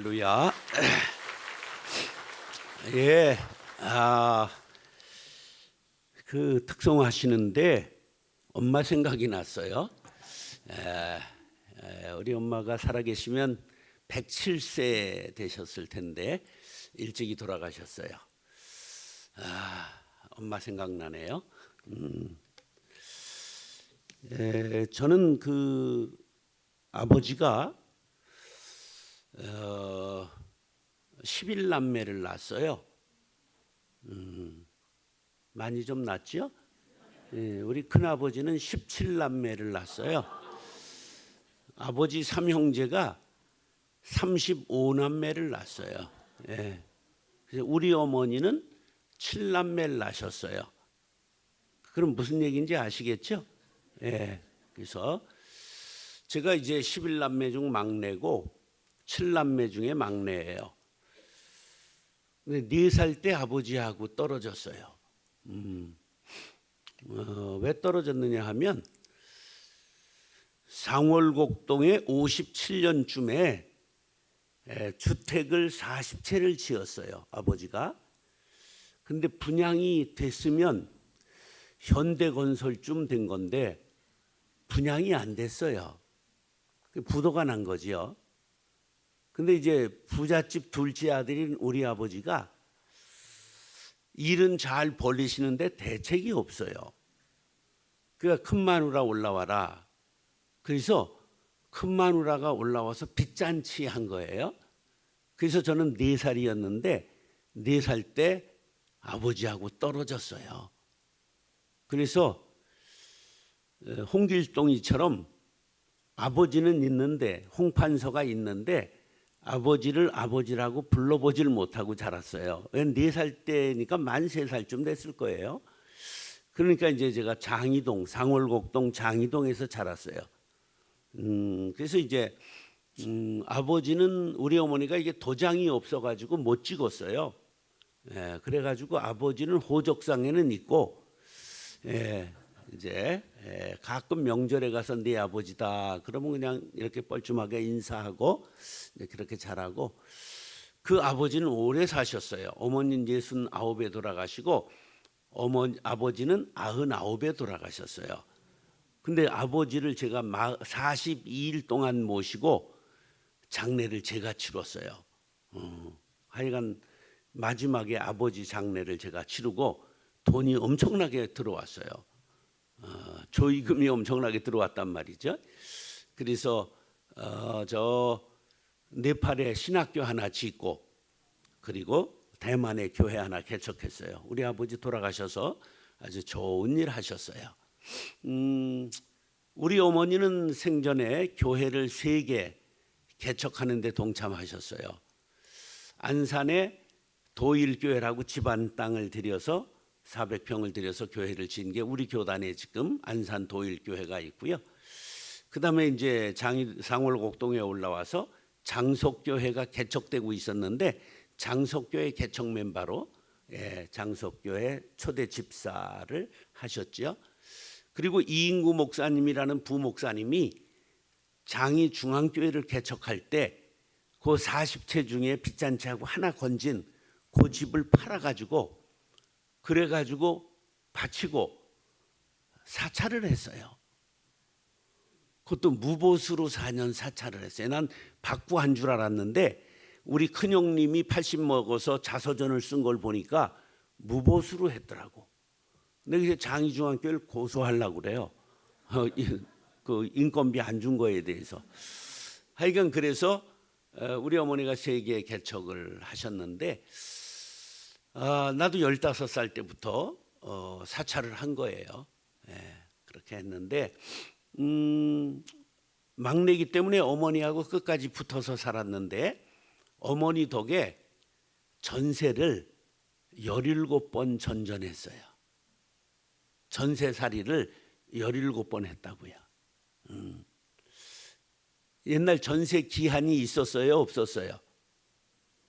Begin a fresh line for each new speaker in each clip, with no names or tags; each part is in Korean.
할렐루야. 예, 그 특송하시는데 엄마 생각이 났어요. 우리 엄마가 살아계시면 107세 되셨을 텐데 일찍이 돌아가셨어요. 엄마 생각나네요. 저는 그 아버지가 11남매를 낳았어요. 많이 좀 낳았죠? 우리 큰아버지는 17남매를 낳았어요. 아버지 3형제가 35남매를 낳았어요. 그래서 우리 어머니는 7남매를 낳으셨어요. 그럼 무슨 얘기인지 아시겠죠? 그래서 제가 이제 11남매 중 막내고 7남매 중에 막내예요. 근데 4살 때 아버지하고 떨어졌어요. 왜 떨어졌느냐 하면 상월곡동에 57년쯤에 주택을 40채를 지었어요, 아버지가. 근데 분양이 됐으면 현대건설쯤 된 건데 분양이 안 됐어요. 부도가 난 거지요. 근데 이제 부잣집 둘째 아들인 우리 아버지가 일은 잘 벌리시는데 대책이 없어요. 그러니까 큰 마누라 올라와라. 그래서 큰 마누라가 올라와서 빚잔치 한 거예요. 그래서 저는 4살이었는데 4살 때 아버지하고 떨어졌어요. 그래서 홍길동이처럼 아버지는 있는데 홍판서가 있는데 아버지를 아버지라고 불러보질 못하고 자랐어요. 4살 때니까 만 3살쯤 됐을 거예요. 그러니까 이제 제가 장이동, 상월곡동 장이동에서 자랐어요. 그래서 이제 아버지는 우리 어머니가 이게 도장이 없어가지고 못 찍었어요. 그래가지고 아버지는 호적상에는 있고, 이제 가끔 명절에 가서 네 아버지다 그러면 그냥 이렇게 뻘쭘하게 인사하고 그렇게 자라고. 그 아버지는 오래 사셨어요. 어머니는 69에 돌아가시고 아버지는 99에 돌아가셨어요. 근데 아버지를 제가 42일 동안 모시고 장례를 제가 치렀어요. 하여간 마지막에 아버지 장례를 제가 치르고 돈이 엄청나게 들어왔어요. 조의금이 엄청나게 들어왔단 말이죠. 그래서 저 네팔에 신학교 하나 짓고 그리고 대만에 교회 하나 개척했어요. 우리 아버지 돌아가셔서 아주 좋은 일 하셨어요. 우리 어머니는 생전에 교회를 3개 개척하는 데 동참하셨어요. 안산에 도일교회라고 집안 땅을 들여서 400평을 들여서 교회를 지은 게 우리 교단에 지금 안산 도일교회가 있고요. 그다음에 이제 상월곡동에 올라와서 장석교회가 개척되고 있었는데 장석교회 개척 멤버로 장석교회 초대 집사를 하셨죠. 그리고 이인구 목사님이라는 부목사님이 장이중앙교회를 개척할 때 그 40채 중에 빚잔치하고 하나 건진 그 집을 팔아가지고 그래가지고 바치고 사찰을 했어요. 그것도 무보수로 4년 사찰을 했어요. 난 박구한 줄 알았는데 우리 큰형님이 80 먹어서 자서전을 쓴 걸 보니까 무보수로 했더라고. 근데 이제 장이중앙교회를 고소하려고 그래요. 그 인건비 안 준 거에 대해서. 하여간 그래서 우리 어머니가 3개 개척을 하셨는데 나도 15살 때부터 사찰을 한 거예요. 그렇게 했는데 막내이기 때문에 어머니하고 끝까지 붙어서 살았는데 어머니 덕에 전세를 17번 전전했어요. 전세살이를 17번 했다고요. 옛날 전세 기한이 있었어요? 없었어요?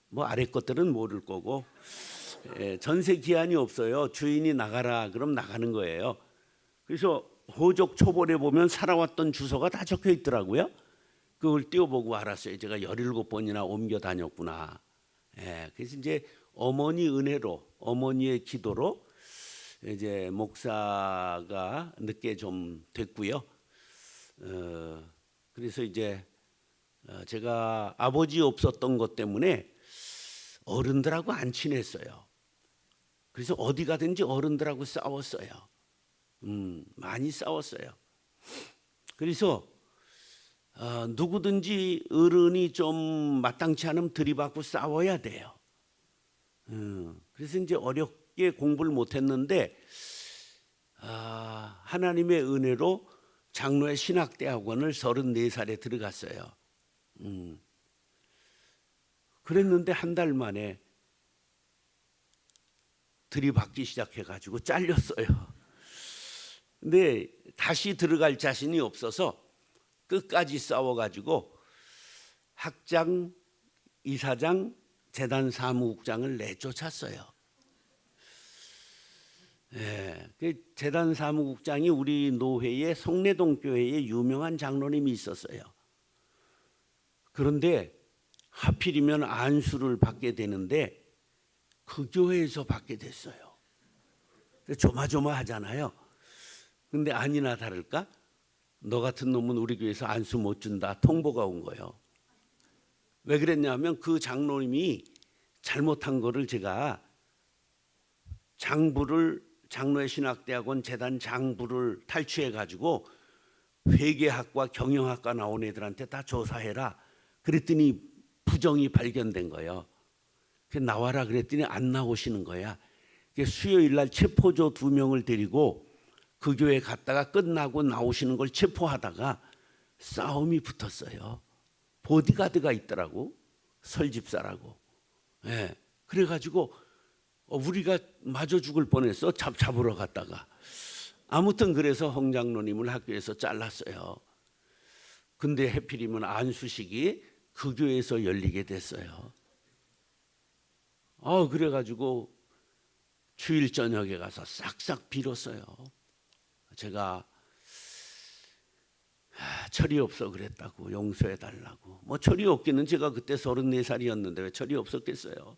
뭐 아래 것들은 모를 거고 전세 기한이 없어요. 주인이 나가라 그럼 나가는 거예요. 그래서 호적 초본에 보면 살아왔던 주소가 다 적혀 있더라고요. 그걸 띄워보고 알았어요. 제가 17번이나 옮겨 다녔구나. 예, 그래서 이제 어머니 은혜로, 어머니의 기도로 이제 목사가 늦게 좀 됐고요. 그래서 이제 제가 아버지 없었던 것 때문에 어른들하고 안 친했어요. 그래서 어디 가든지 어른들하고 싸웠어요. 많이 싸웠어요. 그래서 누구든지 어른이 좀 마땅치 않으면 들이받고 싸워야 돼요. 그래서 이제 어렵게 공부를 못했는데 하나님의 은혜로 장로의 신학대학원을 34살에 들어갔어요. 그랬는데 한 달 만에 들이받기 시작해가지고 잘렸어요. 근데 다시 들어갈 자신이 없어서 끝까지 싸워가지고 학장, 이사장, 재단 사무국장을 내쫓았어요. 예, 그 재단 사무국장이 우리 노회에 성내동 교회에 유명한 장로님이 있었어요. 그런데 하필이면 안수를 받게 되는데 그 교회에서 받게 됐어요. 조마조마하잖아요. 근데 아니나 다를까 너 같은 놈은 우리 교회에서 안수 못 준다 통보가 온 거예요. 왜 그랬냐면 그 장로님이 잘못한 거를 제가 장로의 신학대학원 재단 장부를 탈취해 가지고 회계학과 경영학과 나온 애들한테 다 조사해라 그랬더니 부정이 발견된 거예요. 나와라 그랬더니 안 나오시는 거야. 수요일 날 체포조 2명을 데리고 그 교회 갔다가 끝나고 나오시는 걸 체포하다가 싸움이 붙었어요. 보디가드가 있더라고. 설집사라고. 예. 그래가지고 우리가 마저 죽을 뻔했어. 잡으러 갔다가. 아무튼 그래서 홍 장로님을 학교에서 잘랐어요. 근데 해필이면 안수식이 그 교회에서 열리게 됐어요. 그래가지고 주일 저녁에 가서 싹싹 빌었어요. 제가 철이 없어 그랬다고 용서해 달라고. 뭐 철이 없기는 제가 그때 34살이었는데 왜 철이 없었겠어요.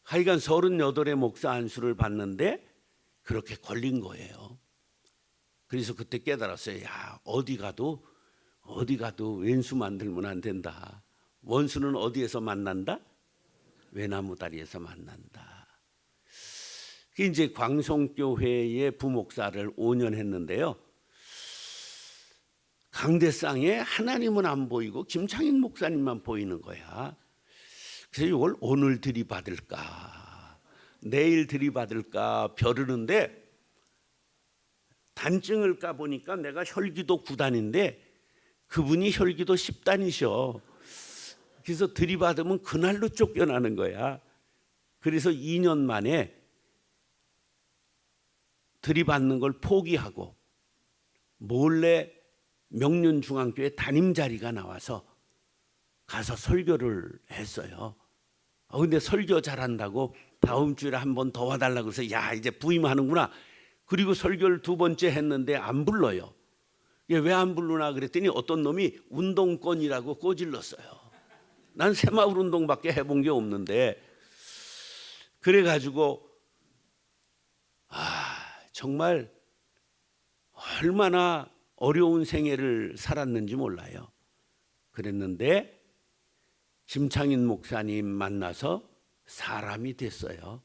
하여간 38의 목사 안수를 받는데 그렇게 걸린 거예요. 그래서 그때 깨달았어요. 야, 어디 가도 왼수 만들면 안 된다. 원수는 어디에서 만난다? 외나무 다리에서 만난다. 이제 광송교회의 부목사를 5년 했는데요. 강대상에 하나님은 안 보이고 김창인 목사님만 보이는 거야. 그래서 이걸 오늘 들이받을까 내일 들이받을까 벼르는데 단증을 까보니까 내가 혈기도 9단인데 그분이 혈기도 10단이셔. 그래서 들이받으면 그날로 쫓겨나는 거야. 그래서 2년 만에 들이받는 걸 포기하고 몰래 명륜중앙교회 담임 자리가 나와서 가서 설교를 했어요. 근데 설교 잘한다고 다음 주에 한 번 더 와달라고 해서 야 이제 부임하는구나. 그리고 설교를 2번째 했는데 안 불러요. 왜 안 부르나 그랬더니 어떤 놈이 운동권이라고 꼬질렀어요. 난 새마을 운동밖에 해본 게 없는데 그래가지고 정말 얼마나 어려운 생애를 살았는지 몰라요. 그랬는데 김창인 목사님 만나서 사람이 됐어요.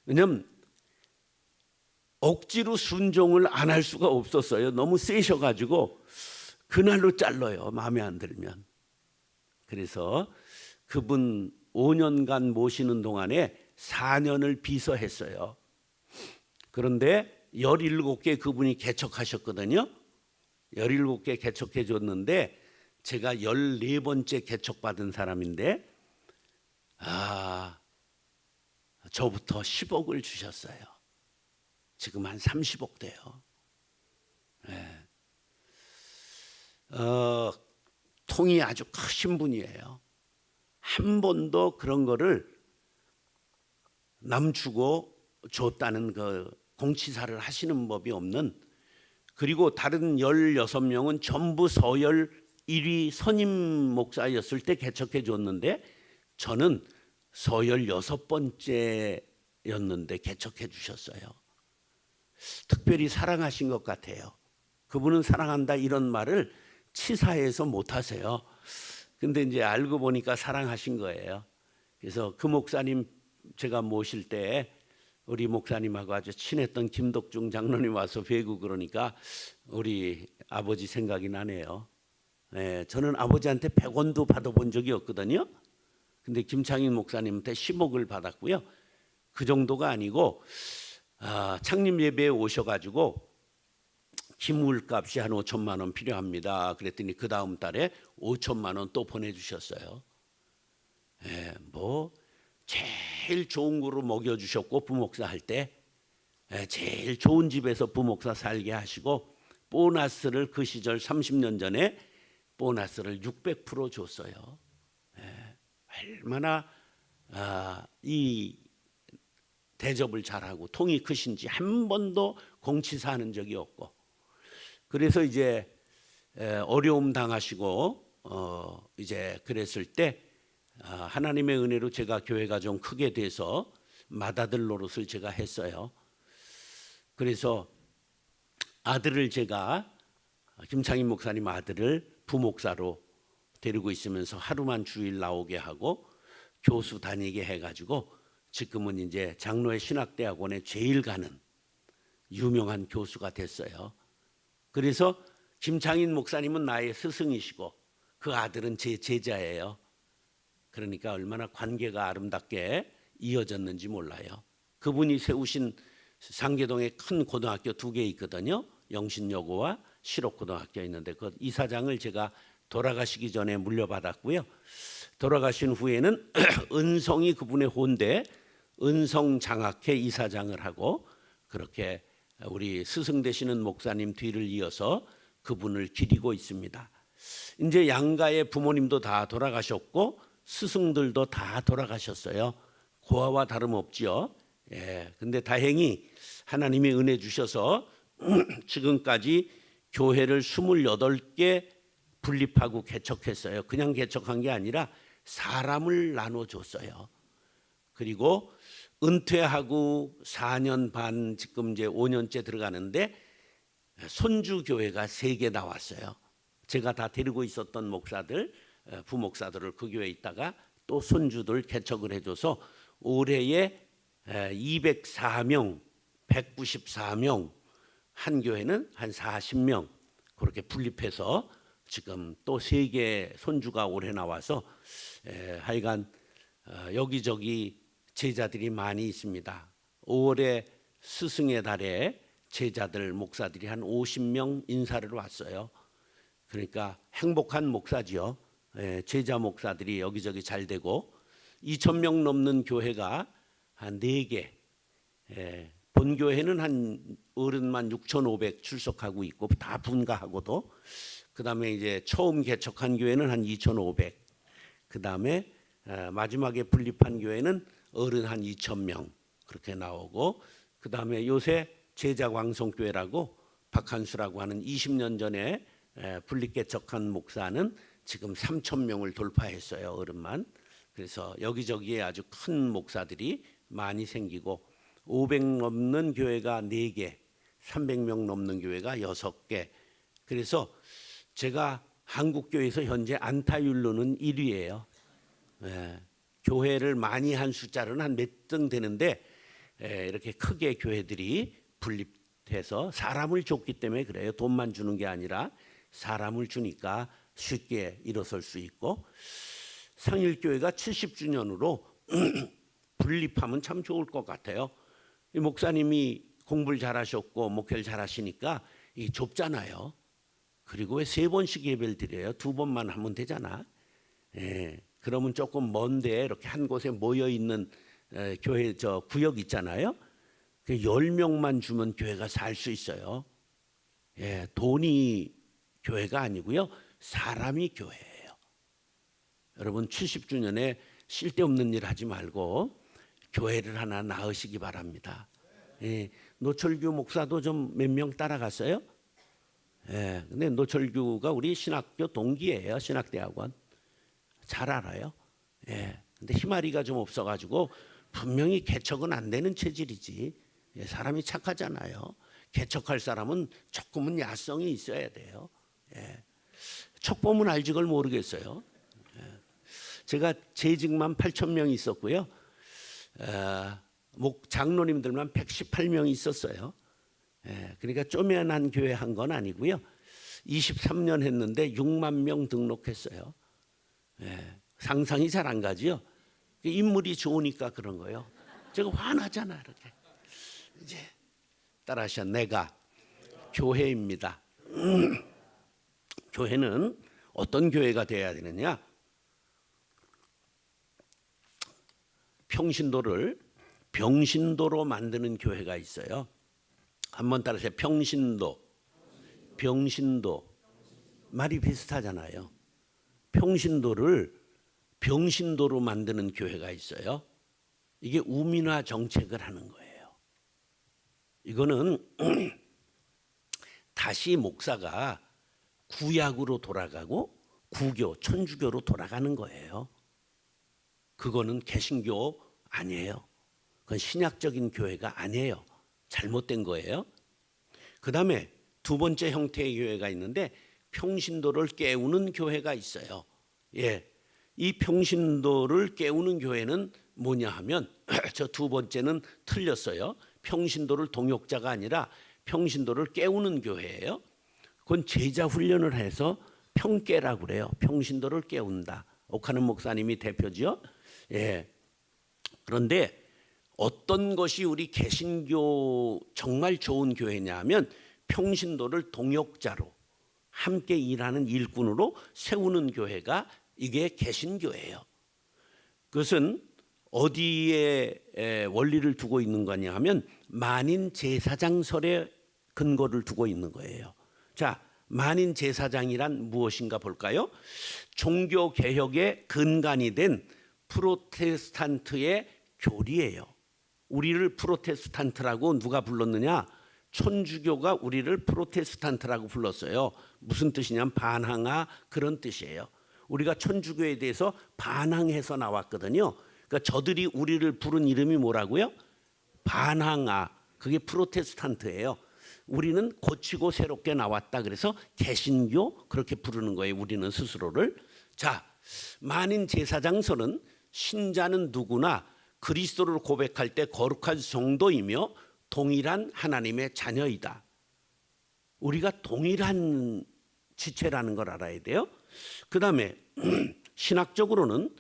왜냐하면 억지로 순종을 안 할 수가 없었어요. 너무 세셔가지고 그날로 잘라요. 마음에 안 들면. 그래서 그분 5년간 모시는 동안에 4년을 비서했어요. 그런데 17개 그분이 개척하셨거든요. 17개 개척해 줬는데 제가 14번째 개척받은 사람인데 저부터 10억을 주셨어요. 지금 한 30억 돼요. 네. 통이 아주 크신 분이에요. 한 번도 그런 거를 남주고 줬다는 그 공치사를 하시는 법이 없는, 그리고 다른 16명은 전부 서열 1위 선임 목사였을 때 개척해 줬는데 저는 서열 6번째였는데 개척해 주셨어요. 특별히 사랑하신 것 같아요. 그분은 사랑한다 이런 말을 치사해서 못 하세요. 근데 이제 알고 보니까 사랑하신 거예요. 그래서 그 목사님 제가 모실 때 우리 목사님하고 아주 친했던 김덕중 장로님 와서 뵈고 그러니까 우리 아버지 생각이 나네요. 예, 저는 아버지한테 100원도 받아본 적이 없거든요. 근데 김창인 목사님한테 10억을 받았고요. 그 정도가 아니고 창립 예배에 오셔가지고 기물값이 한 5천만 원 필요합니다. 그랬더니 그 다음 달에 5천만 원 또 보내주셨어요. 예, 뭐 제일 좋은 거로 먹여주셨고 부목사 할 때 제일 좋은 집에서 부목사 살게 하시고 보너스를 그 시절 30년 전에 보너스를 600% 줬어요. 얼마나 이 대접을 잘하고 통이 크신지 한 번도 공치사하는 적이 없고 그래서 이제 어려움 당하시고 이제 그랬을 때 하나님의 은혜로 제가 교회가 좀 크게 돼서 맏아들 노릇을 제가 했어요. 그래서 아들을 제가 김창인 목사님 아들을 부목사로 데리고 있으면서 하루만 주일 나오게 하고 교수 다니게 해가지고 지금은 이제 장로의 신학대학원에 제일 가는 유명한 교수가 됐어요. 그래서 김창인 목사님은 나의 스승이시고 그 아들은 제 제자예요. 그러니까 얼마나 관계가 아름답게 이어졌는지 몰라요. 그분이 세우신 상계동에 큰 고등학교 2개 있거든요. 영신여고와 실업고등학교 있는데 그 이사장을 제가 돌아가시기 전에 물려받았고요. 돌아가신 후에는 은성이 그분의 호인데 은성장학회 이사장을 하고 그렇게 우리 스승 되시는 목사님 뒤를 이어서 그분을 기리고 있습니다. 이제 양가의 부모님도 다 돌아가셨고 스승들도 다 돌아가셨어요. 고아와 다름없지요. 예, 근데 다행히 하나님이 은혜 주셔서 지금까지 교회를 28개 분립하고 개척했어요. 그냥 개척한 게 아니라 사람을 나눠줬어요. 그리고 은퇴하고 4년 반 지금 이제 5년째 들어가는데 손주 교회가 3개 나왔어요. 제가 다 데리고 있었던 목사들, 부목사들을 그 교회에 있다가 또 손주들 개척을 해줘서 올해에 204명, 194명, 한 교회는 한 40명 그렇게 분립해서 지금 또 3개 손주가 올해 나와서 하여간 여기저기 제자들이 많이 있습니다. 5월에 스승의 달에 제자들 목사들이 한 50명 인사를 왔어요. 그러니까 행복한 목사지요. 제자 목사들이 여기저기 잘 되고 2,000명 넘는 교회가 한 4개. 본교회는 한 어른만 6,500 출석하고 있고 다 분가하고도 그다음에 이제 처음 개척한 교회는 한 2,500. 그다음에 마지막에 분립한 교회는 어른 한 2,000명 그렇게 나오고 그다음에 요새 제자광성교회라고 박한수라고 하는 20년 전에 분립 개척한 목사는 지금 3,000명을 돌파했어요. 어른만. 그래서 여기저기에 아주 큰 목사들이 많이 생기고 500 넘는 교회가 4개, 300명 넘는 교회가 6개. 그래서 제가 한국교회에서 현재 안타율로는 1위예요. 교회를 많이 한 숫자로는 한 몇 등 되는데 이렇게 크게 교회들이 분립해서 사람을 줬기 때문에 그래요. 돈만 주는 게 아니라 사람을 주니까 쉽게 일어설 수 있고 상일교회가 70주년으로 분립하면 참 좋을 것 같아요. 이 목사님이 공부를 잘하셨고 목회를 잘하시니까 이 좁잖아요. 그리고 왜 3번씩 예배를 드려요? 2번만 하면 되잖아. 그러면 조금 먼데 이렇게 한 곳에 모여 있는 교회 저 구역 있잖아요. 10명만 주면 교회가 살 수 있어요. 돈이 교회가 아니고요. 사람이 교회예요. 여러분 70주년에 쓸데없는 일 하지 말고 교회를 하나 낳으시기 바랍니다. 노철규 목사도 좀 몇 명 따라갔어요? 예, 근데 노철규가 우리 신학교 동기예요. 신학대학원. 잘 알아요. 예, 근데 희마리가 좀 없어가지고 분명히 개척은 안 되는 체질이지. 예, 사람이 착하잖아요. 개척할 사람은 조금은 야성이 있어야 돼요. 예, 척 보면 알지 그걸 모르겠어요. 예, 제가 재직만 8,000명이 있었고요. 목 장로님들만 118명이 있었어요. 예, 그러니까 쪼매난 교회 한 건 아니고요. 23년 했는데 6만 명 등록했어요. 예, 상상이 잘 안 가지요. 인물이 좋으니까 그런 거예요. 제가 화나잖아 이렇게. 이제 따라하셔. 내가 교회입니다. 교회는 어떤 교회가 돼야 되느냐? 평신도를 병신도로 만드는 교회가 있어요. 한번 따라하세요. 평신도, 병신도. 말이 비슷하잖아요. 평신도를 병신도로 만드는 교회가 있어요. 이게 우민화 정책을 하는 거예요. 이거는 다시 목사가 구약으로 돌아가고 구교, 천주교로 돌아가는 거예요. 그거는 개신교 아니에요. 그건 신약적인 교회가 아니에요. 잘못된 거예요. 그 다음에 두 번째 형태의 교회가 있는데 평신도를 깨우는 교회가 있어요. 예, 이 평신도를 깨우는 교회는 뭐냐 하면 저 두 번째는 틀렸어요. 평신도를 동역자가 아니라 평신도를 깨우는 교회예요. 그건 제자 훈련을 해서 평깨라고 그래요. 평신도를 깨운다. 옥하는 목사님이 대표죠. 예. 그런데 어떤 것이 우리 개신교 정말 좋은 교회냐 하면 평신도를 동역자로 함께 일하는 일꾼으로 세우는 교회가 이게 개신교예요. 그것은 어디에 원리를 두고 있는 거냐 하면 만인 제사장설에 근거를 두고 있는 거예요. 자, 만인 제사장이란 무엇인가 볼까요? 종교 개혁의 근간이 된 프로테스탄트의 교리예요. 우리를 프로테스탄트라고 누가 불렀느냐? 천주교가 우리를 프로테스탄트라고 불렀어요. 무슨 뜻이냐면 반항아 그런 뜻이에요. 우리가 천주교에 대해서 반항해서 나왔거든요. 그러니까 저들이 우리를 부른 이름이 뭐라고요? 반항아. 그게 프로테스탄트예요. 우리는 고치고 새롭게 나왔다. 그래서 개신교 그렇게 부르는 거예요. 우리는 스스로를. 자, 만인 제사장서는 신자는 누구나 그리스도를 고백할 때 거룩한 성도이며 동일한 하나님의 자녀이다. 우리가 동일한 지체라는 걸 알아야 돼요. 그 다음에 신학적으로는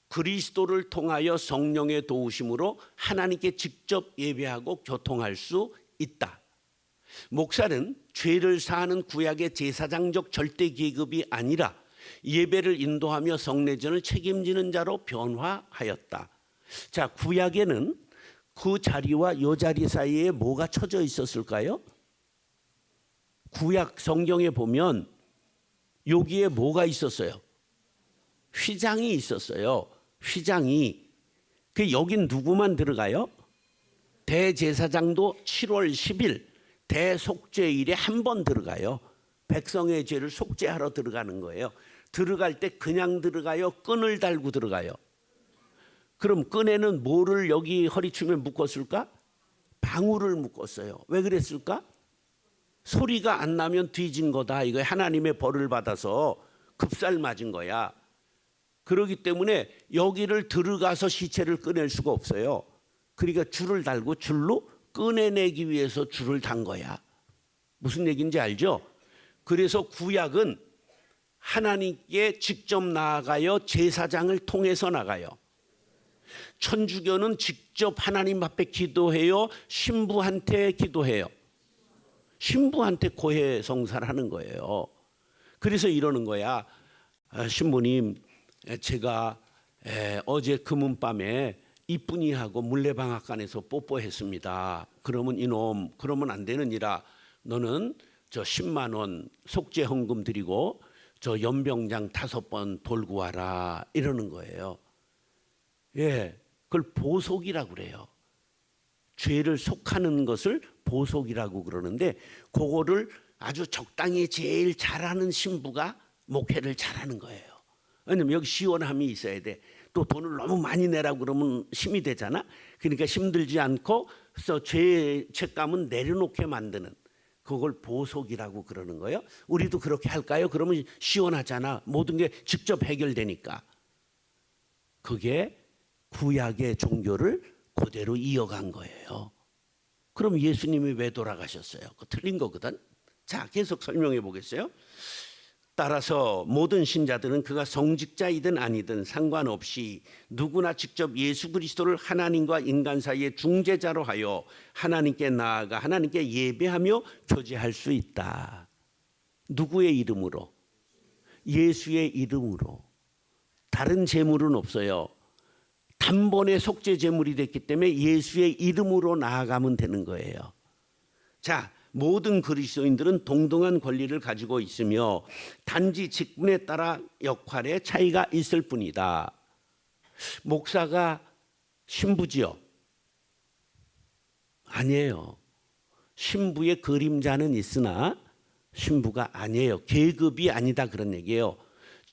그리스도를 통하여 성령의 도우심으로 하나님께 직접 예배하고 교통할 수 있다. 목사는 죄를 사하는 구약의 제사장적 절대 계급이 아니라 예배를 인도하며 성례전을 책임지는 자로 변화하였다. 자, 구약에는 그 자리와 이 자리 사이에 뭐가 쳐져 있었을까요? 구약 성경에 보면 여기에 뭐가 있었어요? 휘장이 있었어요. 휘장이. 그 여긴 누구만 들어가요? 대제사장도 7월 10일 대속죄일에 한 번 들어가요. 백성의 죄를 속죄하러 들어가는 거예요. 들어갈 때 그냥 들어가요? 끈을 달고 들어가요? 그럼 끈에는 뭐를 여기 허리춤에 묶었을까? 방울을 묶었어요. 왜 그랬을까? 소리가 안 나면 뒤진 거다. 이거 하나님의 벌을 받아서 급살 맞은 거야. 그렇기 때문에 여기를 들어가서 시체를 꺼낼 수가 없어요. 그러니까 줄을 달고 줄로 꺼내내기 위해서 줄을 단 거야. 무슨 얘기인지 알죠? 그래서 구약은 하나님께 직접 나아가요. 제사장을 통해서 나가요. 천주교는 직접 하나님 앞에 기도해요. 신부한테 기도해요. 신부한테 고해 성사를 하는 거예요. 그래서 이러는 거야. 신부님, 제가 어제 금은밤에 이쁜이하고 물레방앗간에서 뽀뽀했습니다. 그러면 이놈, 그러면 안 되느니라. 너는 저 10만 원 속죄 헌금 드리고 저 연병장 5번 돌고 와라. 이러는 거예요. 예, 그걸 보속이라고 그래요. 죄를 속하는 것을 보속이라고 그러는데 그거를 아주 적당히 제일 잘하는 신부가 목회를 잘하는 거예요. 왜냐면 여기 시원함이 있어야 돼. 또 돈을 너무 많이 내라고 그러면 힘이 되잖아. 그러니까 힘들지 않고 죄책감은 내려놓게 만드는, 그걸 보속이라고 그러는 거예요. 우리도 그렇게 할까요? 그러면 시원하잖아. 모든 게 직접 해결되니까. 그게 구약의 종교를 그대로 이어간 거예요. 그럼 예수님이 왜 돌아가셨어요? 그거 틀린 거거든. 자, 계속 설명해 보겠어요. 따라서 모든 신자들은 그가 성직자이든 아니든 상관없이 누구나 직접 예수 그리스도를 하나님과 인간 사이의 중재자로 하여 하나님께 나아가 하나님께 예배하며 교제할 수 있다. 누구의 이름으로? 예수의 이름으로. 다른 제물은 없어요. 단번에 속죄 제물이 됐기 때문에 예수의 이름으로 나아가면 되는 거예요. 자, 모든 그리스도인들은 동등한 권리를 가지고 있으며 단지 직분에 따라 역할에 차이가 있을 뿐이다. 목사가 신부지요? 아니에요. 신부의 그림자는 있으나 신부가 아니에요. 계급이 아니다 그런 얘기예요.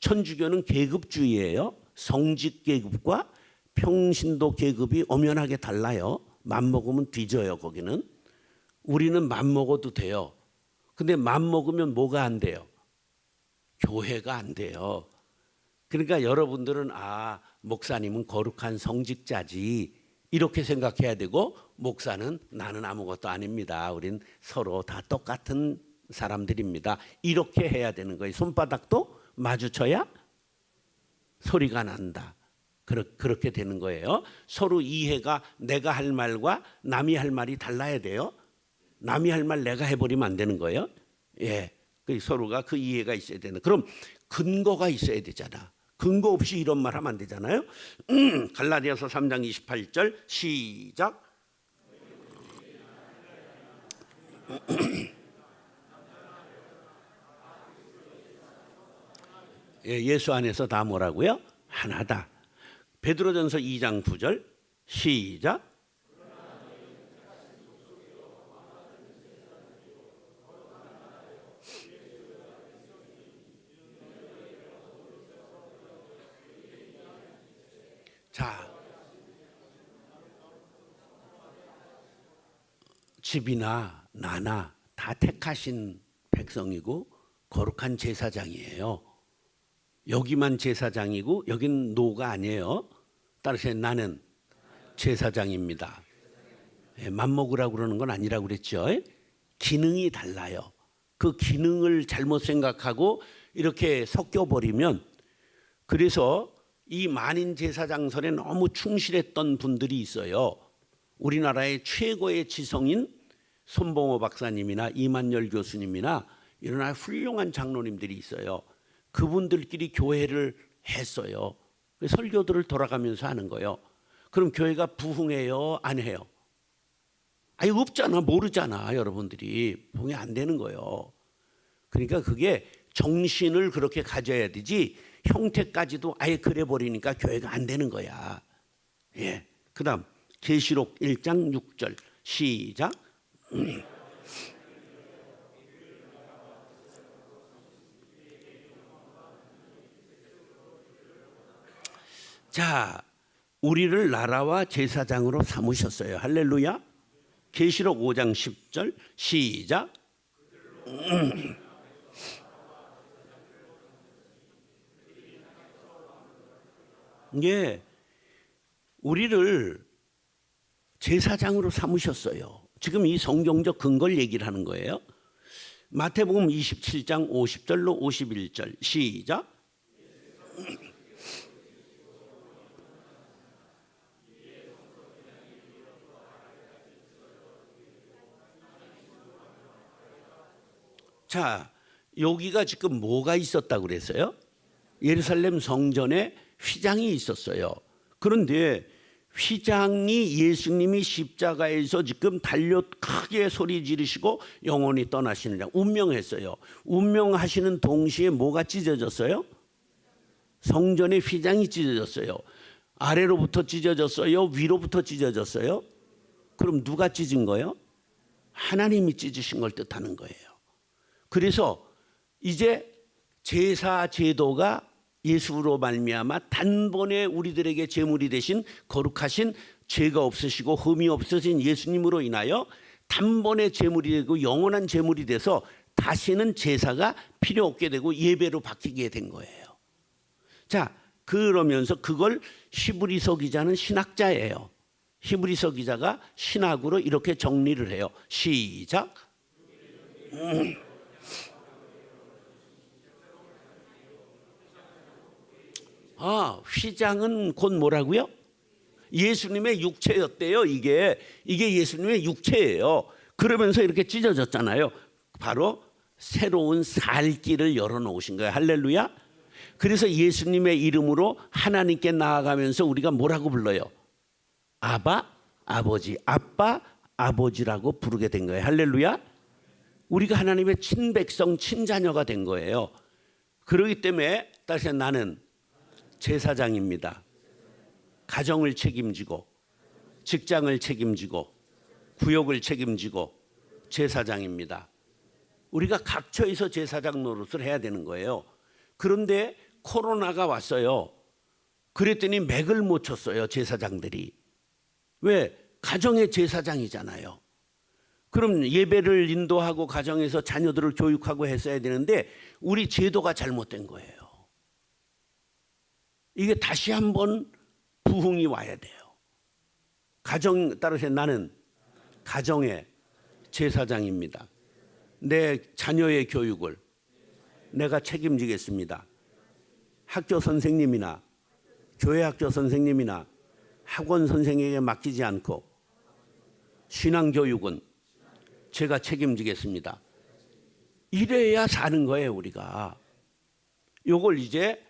천주교는 계급주의예요. 성직 계급과 평신도 계급이 엄연하게 달라요. 맘먹으면 뒤져요. 거기는. 우리는 맘먹어도 돼요. 근데 맘먹으면 뭐가 안 돼요? 교회가 안 돼요. 그러니까 여러분들은 목사님은 거룩한 성직자지 이렇게 생각해야 되고, 목사는 나는 아무것도 아닙니다. 우린 서로 다 똑같은 사람들입니다. 이렇게 해야 되는 거예요. 손바닥도 마주쳐야 소리가 난다. 그렇게 되는 거예요. 서로 이해가, 내가 할 말과 남이 할 말이 달라야 돼요. 남이 할 말 내가 해버리면 안 되는 거예요. 예, 서로가 그 이해가 있어야 되는. 그럼 근거가 있어야 되잖아. 근거 없이 이런 말 하면 안 되잖아요. 갈라디아서 3장 28절 시작. 예수 안에서 다 뭐라고요? 하나다. 베드로전서 2장 9절 시작. 자, 집이나 나나 다 택하신 백성이고 거룩한 제사장이에요. 여기만 제사장이고 여긴 노가 아니에요. 따라서 나는 제사장입니다. 맘먹으라고 그러는 건 아니라고 그랬죠. 기능이 달라요. 그 기능을 잘못 생각하고 이렇게 섞여버리면, 그래서 이 만인 제사장설에 너무 충실했던 분들이 있어요. 우리나라의 최고의 지성인 손봉호 박사님이나 이만열 교수님이나 이런 훌륭한 장로님들이 있어요. 그분들끼리 교회를 했어요. 설교들을 돌아가면서 하는 거예요. 그럼 교회가 부흥해요? 안 해요? 아니 없잖아. 모르잖아. 여러분들이. 부흥이 안 되는 거예요. 그러니까 그게 정신을 그렇게 가져야 되지, 형태까지도 아예 그래 버리니까 교회가 안 되는 거야. 예. 그다음 계시록 1장 6절 시작. 자, 우리를 나라와 제사장으로 삼으셨어요. 할렐루야. 계시록 5장 10절 시작. 예, 우리를 제사장으로 삼으셨어요. 지금 이 성경적 근거를 얘기를 하는 거예요. 마태복음 27장 50절로 51절 시작. 자, 여기가 지금 뭐가 있었다고 그랬어요? 예루살렘 성전에 휘장이 있었어요. 그런데 휘장이 예수님이 십자가에서 지금 달려 크게 소리 지르시고 영원히 떠나시느냐 운명했어요. 운명하시는 동시에 뭐가 찢어졌어요? 성전의 휘장이 찢어졌어요. 아래로부터 찢어졌어요? 위로부터 찢어졌어요? 그럼 누가 찢은 거예요? 하나님이 찢으신 걸 뜻하는 거예요. 그래서 이제 제사 제도가 예수로 말미암아 단번에 우리들에게 제물이 되신 거룩하신 죄가 없으시고 흠이 없으신 예수님으로 인하여 단번에 제물이 되고 영원한 제물이 돼서 다시는 제사가 필요 없게 되고 예배로 바뀌게 된 거예요. 자, 그러면서 그걸 히브리서 기자는 신학자예요. 히브리서 기자가 신학으로 이렇게 정리를 해요. 시작. 휘장은 곧 뭐라고요? 예수님의 육체였대요. 이게 예수님의 육체예요. 그러면서 이렇게 찢어졌잖아요. 바로 새로운 살 길을 열어놓으신 거예요. 할렐루야. 그래서 예수님의 이름으로 하나님께 나아가면서 우리가 뭐라고 불러요? 아바, 아버지, 아빠, 아버지라고 부르게 된 거예요. 할렐루야. 우리가 하나님의 친백성, 친자녀가 된 거예요. 그렇기 때문에 따라서 나는 제사장입니다. 가정을 책임지고 직장을 책임지고 구역을 책임지고 제사장입니다. 우리가 각처에서 제사장 노릇을 해야 되는 거예요. 그런데 코로나가 왔어요. 그랬더니 맥을 못 쳤어요. 제사장들이. 왜? 가정의 제사장이잖아요. 그럼 예배를 인도하고 가정에서 자녀들을 교육하고 했어야 되는데 우리 제도가 잘못된 거예요. 이게 다시 한번 부흥이 와야 돼요. 가정 따라서 나는 가정의 제사장입니다. 내 자녀의 교육을 내가 책임지겠습니다. 학교 선생님이나 교회 학교 선생님이나 학원 선생에게 맡기지 않고 신앙교육은 제가 책임지겠습니다. 이래야 사는 거예요, 우리가. 요걸 이제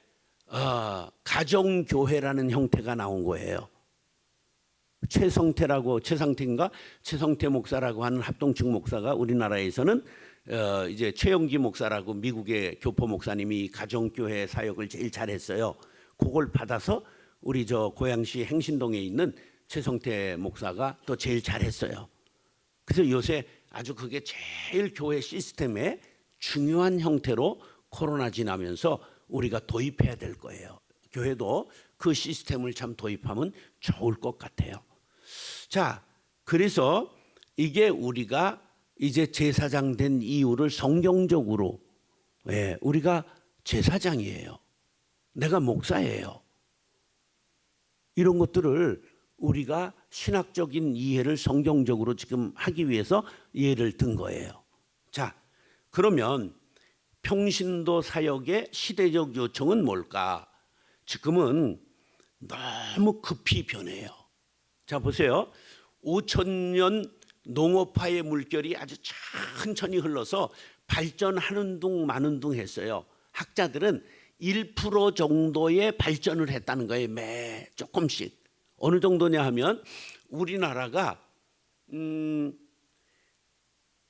가정교회라는 형태가 나온 거예요. 최성태 목사라고 하는 합동측 목사가 우리나라에서는 이제 최영기 목사라고 미국의 교포 목사님이 가정교회 사역을 제일 잘했어요. 그걸 받아서 우리 저 고양시 행신동에 있는 최성태 목사가 또 제일 잘했어요. 그래서 요새 아주 그게 제일 교회 시스템의 중요한 형태로 코로나 지나면서 우리가 도입해야 될 거예요. 교회도 그 시스템을 참 도입하면 좋을 것 같아요. 자, 그래서 이게 우리가 이제 제사장 된 이유를 성경적으로, 우리가 제사장이에요. 내가 목사예요. 이런 것들을 우리가 신학적인 이해를 성경적으로 지금 하기 위해서 예를 든 거예요. 자, 그러면 평신도 사역의 시대적 요청은 뭘까? 지금은 너무 급히 변해요. 자, 보세요. 5,000년 농업화의 물결이 아주 천천히 흘러서 발전하는 둥 마는 둥 했어요. 학자들은 1% 정도의 발전을 했다는 거예요. 매 조금씩. 어느 정도냐 하면 우리나라가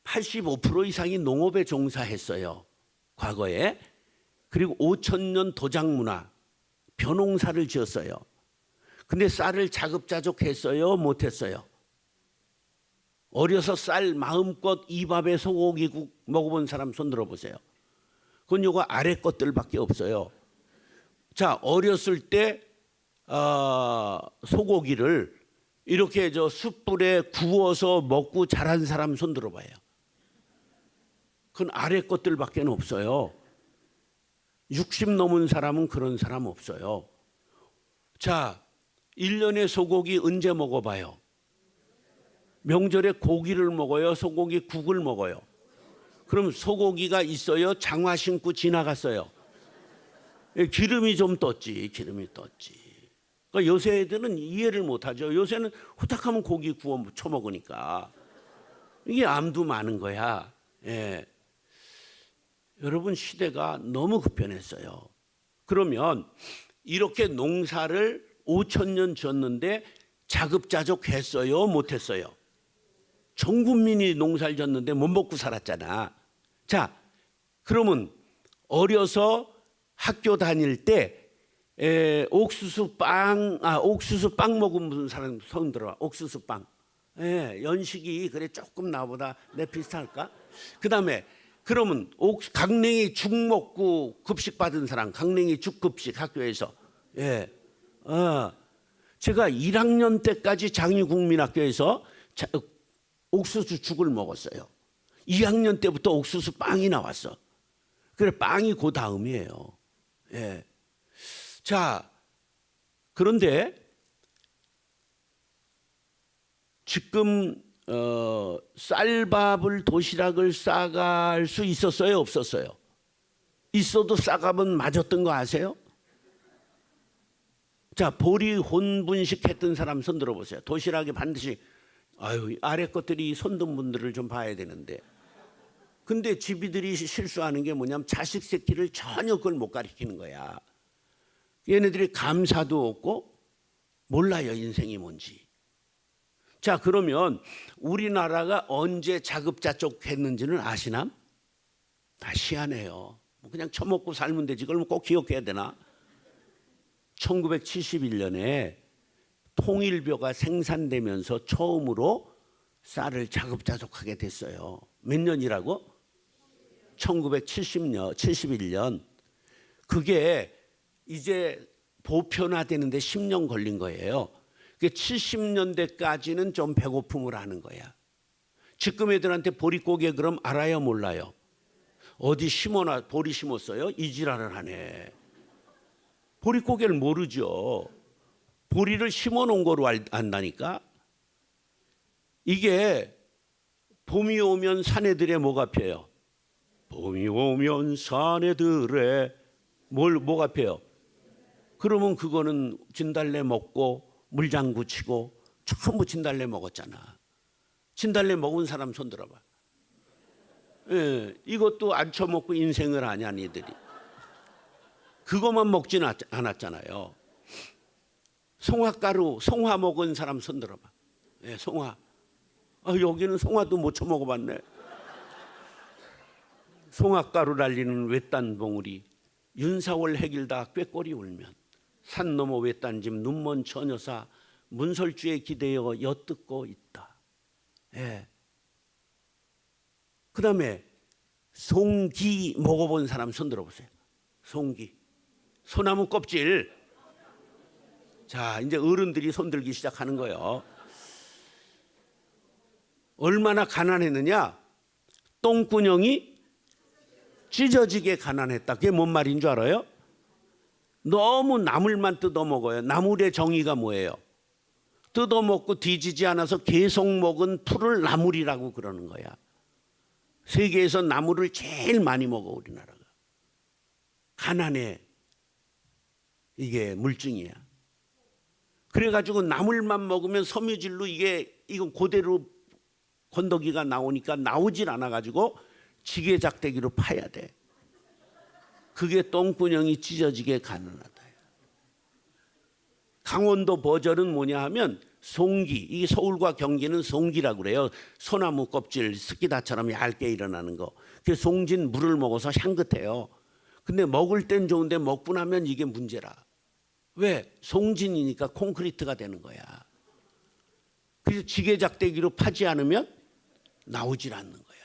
85% 이상이 농업에 종사했어요. 과거에. 그리고 5,000년 도장 문화, 벼농사를 지었어요. 근데 쌀을 자급자족했어요? 못했어요? 어려서 쌀 마음껏 이밥에 소고기국 먹어본 사람 손 들어보세요. 그건 요거 아래 것들밖에 없어요. 자, 어렸을 때 소고기를 이렇게 저 숯불에 구워서 먹고 자란 사람 손 들어봐요. 그건 아래 것들밖에 없어요. 60 넘은 사람은 그런 사람 없어요. 자, 1년에 소고기 언제 먹어봐요? 명절에 고기를 먹어요? 소고기 국을 먹어요? 그럼 소고기가 있어요? 장화 신고 지나갔어요? 기름이 좀 떴지. 기름이 떴지. 그러니까 요새 애들은 이해를 못하죠. 요새는 후딱하면 고기 구워 쳐먹으니까. 이게 암도 많은 거야. 예. 여러분, 시대가 너무 급변했어요. 그러면 이렇게 농사를 5,000년 지었는데 자급자족했어요? 못했어요? 전 국민이 농사를 졌는데 못 먹고 살았잖아. 자, 그러면 어려서 학교 다닐 때 옥수수 빵 먹은 사람 손 들어와. 옥수수 빵. 연식이 그래 조금 나보다 내 비슷할까? 그다음에 그러면 강냉이 죽 먹고 급식 받은 사람, 강냉이 죽 급식 학교에서, 예, 제가 1학년 때까지 장유국민학교에서 옥수수 죽을 먹었어요. 2학년 때부터 옥수수 빵이 나왔어. 그래, 빵이 그 다음이에요. 예. 자, 그런데 지금 쌀밥을 도시락을 싸갈 수 있었어요, 없었어요? 있어도 싸가면 맞았던 거 아세요? 자, 보리 혼분식 했던 사람 손 들어보세요. 도시락에 반드시, 아유, 아래 것들이 손든 분들을 좀 봐야 되는데. 근데 집이들이 실수하는 게 뭐냐면 자식 새끼를 전혀 그걸 못 가르치는 거야. 얘네들이 감사도 없고 몰라요, 인생이 뭔지. 자, 그러면 우리나라가 언제 자급자족했는지는 아시나? 다 희한해요. 그냥 처먹고 살면 되지. 그걸 꼭 기억해야 되나? 1971년에 통일벼가 생산되면서 처음으로 쌀을 자급자족하게 됐어요. 몇 년이라고? 1970년, 71년. 그게 이제 보편화되는데 10년 걸린 거예요. 70년대까지는 좀 배고픔을 하는 거야. 지금 애들한테 보릿고개 그럼 알아요, 몰라요? 어디 심어놔, 보리 심었어요? 이 지랄을 하네. 보릿고개를 모르죠. 보리를 심어놓은 거로 안다니까. 이게 봄이 오면 사내들의 뭐가 펴요? 봄이 오면 사내들의 뭐가 펴요? 그러면 그거는 진달래 먹고 물장구 치고 전부 진달래 먹었잖아. 진달래 먹은 사람 손 들어봐. 예, 이것도 안 처먹고 인생을 하냐 니들이. 그것만 먹진 않았잖아요. 송화가루, 송화 먹은 사람 손 들어봐. 예, 송화. 여기는 송화도 못 처먹어봤네. 송화가루 날리는 외딴 봉우리, 윤사월 해길다 꾀꼬리 울면, 산 넘어 외딴 집 눈먼 처녀사, 문설주에 기대어 엿듣고 있다. 예. 그 다음에 송기 먹어본 사람 손 들어보세요. 송기. 소나무 껍질. 자, 이제 어른들이 손 들기 시작하는 거예요. 얼마나 가난했느냐? 똥구녕이 찢어지게 가난했다. 그게 뭔 말인 줄 알아요? 너무 나물만 뜯어먹어요. 나물의 정의가 뭐예요? 뜯어먹고 뒤지지 않아서 계속 먹은 풀을 나물이라고 그러는 거야. 세계에서 나물을 제일 많이 먹어, 우리나라가. 가난해. 이게 물증이야. 그래가지고 나물만 먹으면 섬유질로 이건 그대로 건더기가 나오니까 나오질 않아가지고 지게작대기로 파야 돼. 그게 똥구녕이 찢어지게 가능하다. 강원도 버전은 뭐냐 하면 송기. 이게 서울과 경기는 송기라고 그래요. 소나무 껍질 스키다처럼 얇게 일어나는 거. 그 송진 물을 먹어서 향긋해요. 근데 먹을 땐 좋은데 먹고 나면 이게 문제라. 왜? 송진이니까 콘크리트가 되는 거야. 그래서 지게작대기로 파지 않으면 나오질 않는 거야.